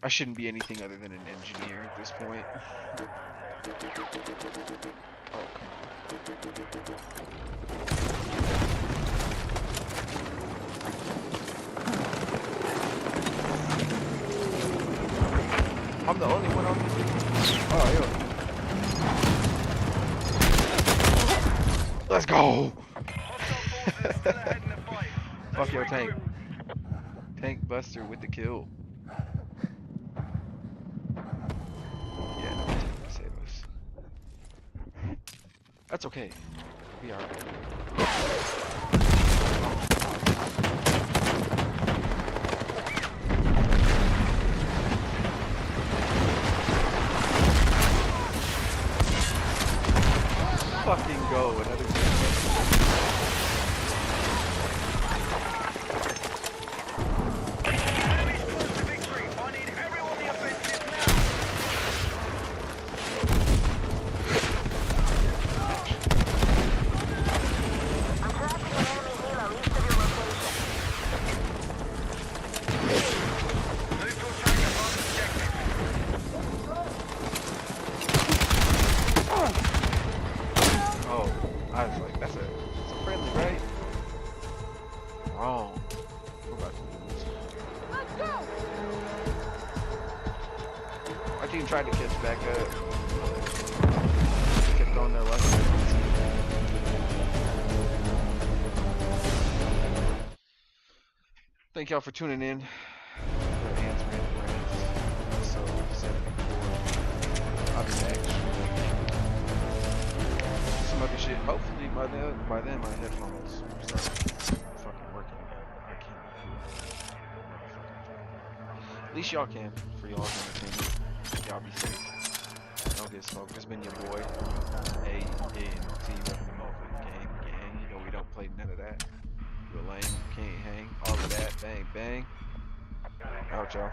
I shouldn't be anything other than an engineer at this point. I'm the only one on this. Oh, yo. Let's go! Hostile forces still ahead in the fight. Fuck your Let's tank. regroup. Tank Buster with the kill. Yeah, no tank will save us. That's okay. We are. Fucking go. Another tank. Enemy's close to victory. I need everyone on the offensive now. I'm tracking an enemy helo east of your location. Neutral tanker on objective. Oh, I was like, that's a friendly, right? Wrong. We're about to lose. Let's go! Our team tried to catch back up. Kept on their left. Thank y'all for tuning in. Rants. So 74. I'll be back. Some other shit. Hopefully by then my headphones start fucking working again. I can't. At least y'all can, for y'all's entertainment. Y'all be safe. Don't get smoked. It's been your boy. A-N-T repping the motherfucking gang. You know we don't play none of that. You're lame. Can't hang. All of that. Bang, bang. Out, y'all.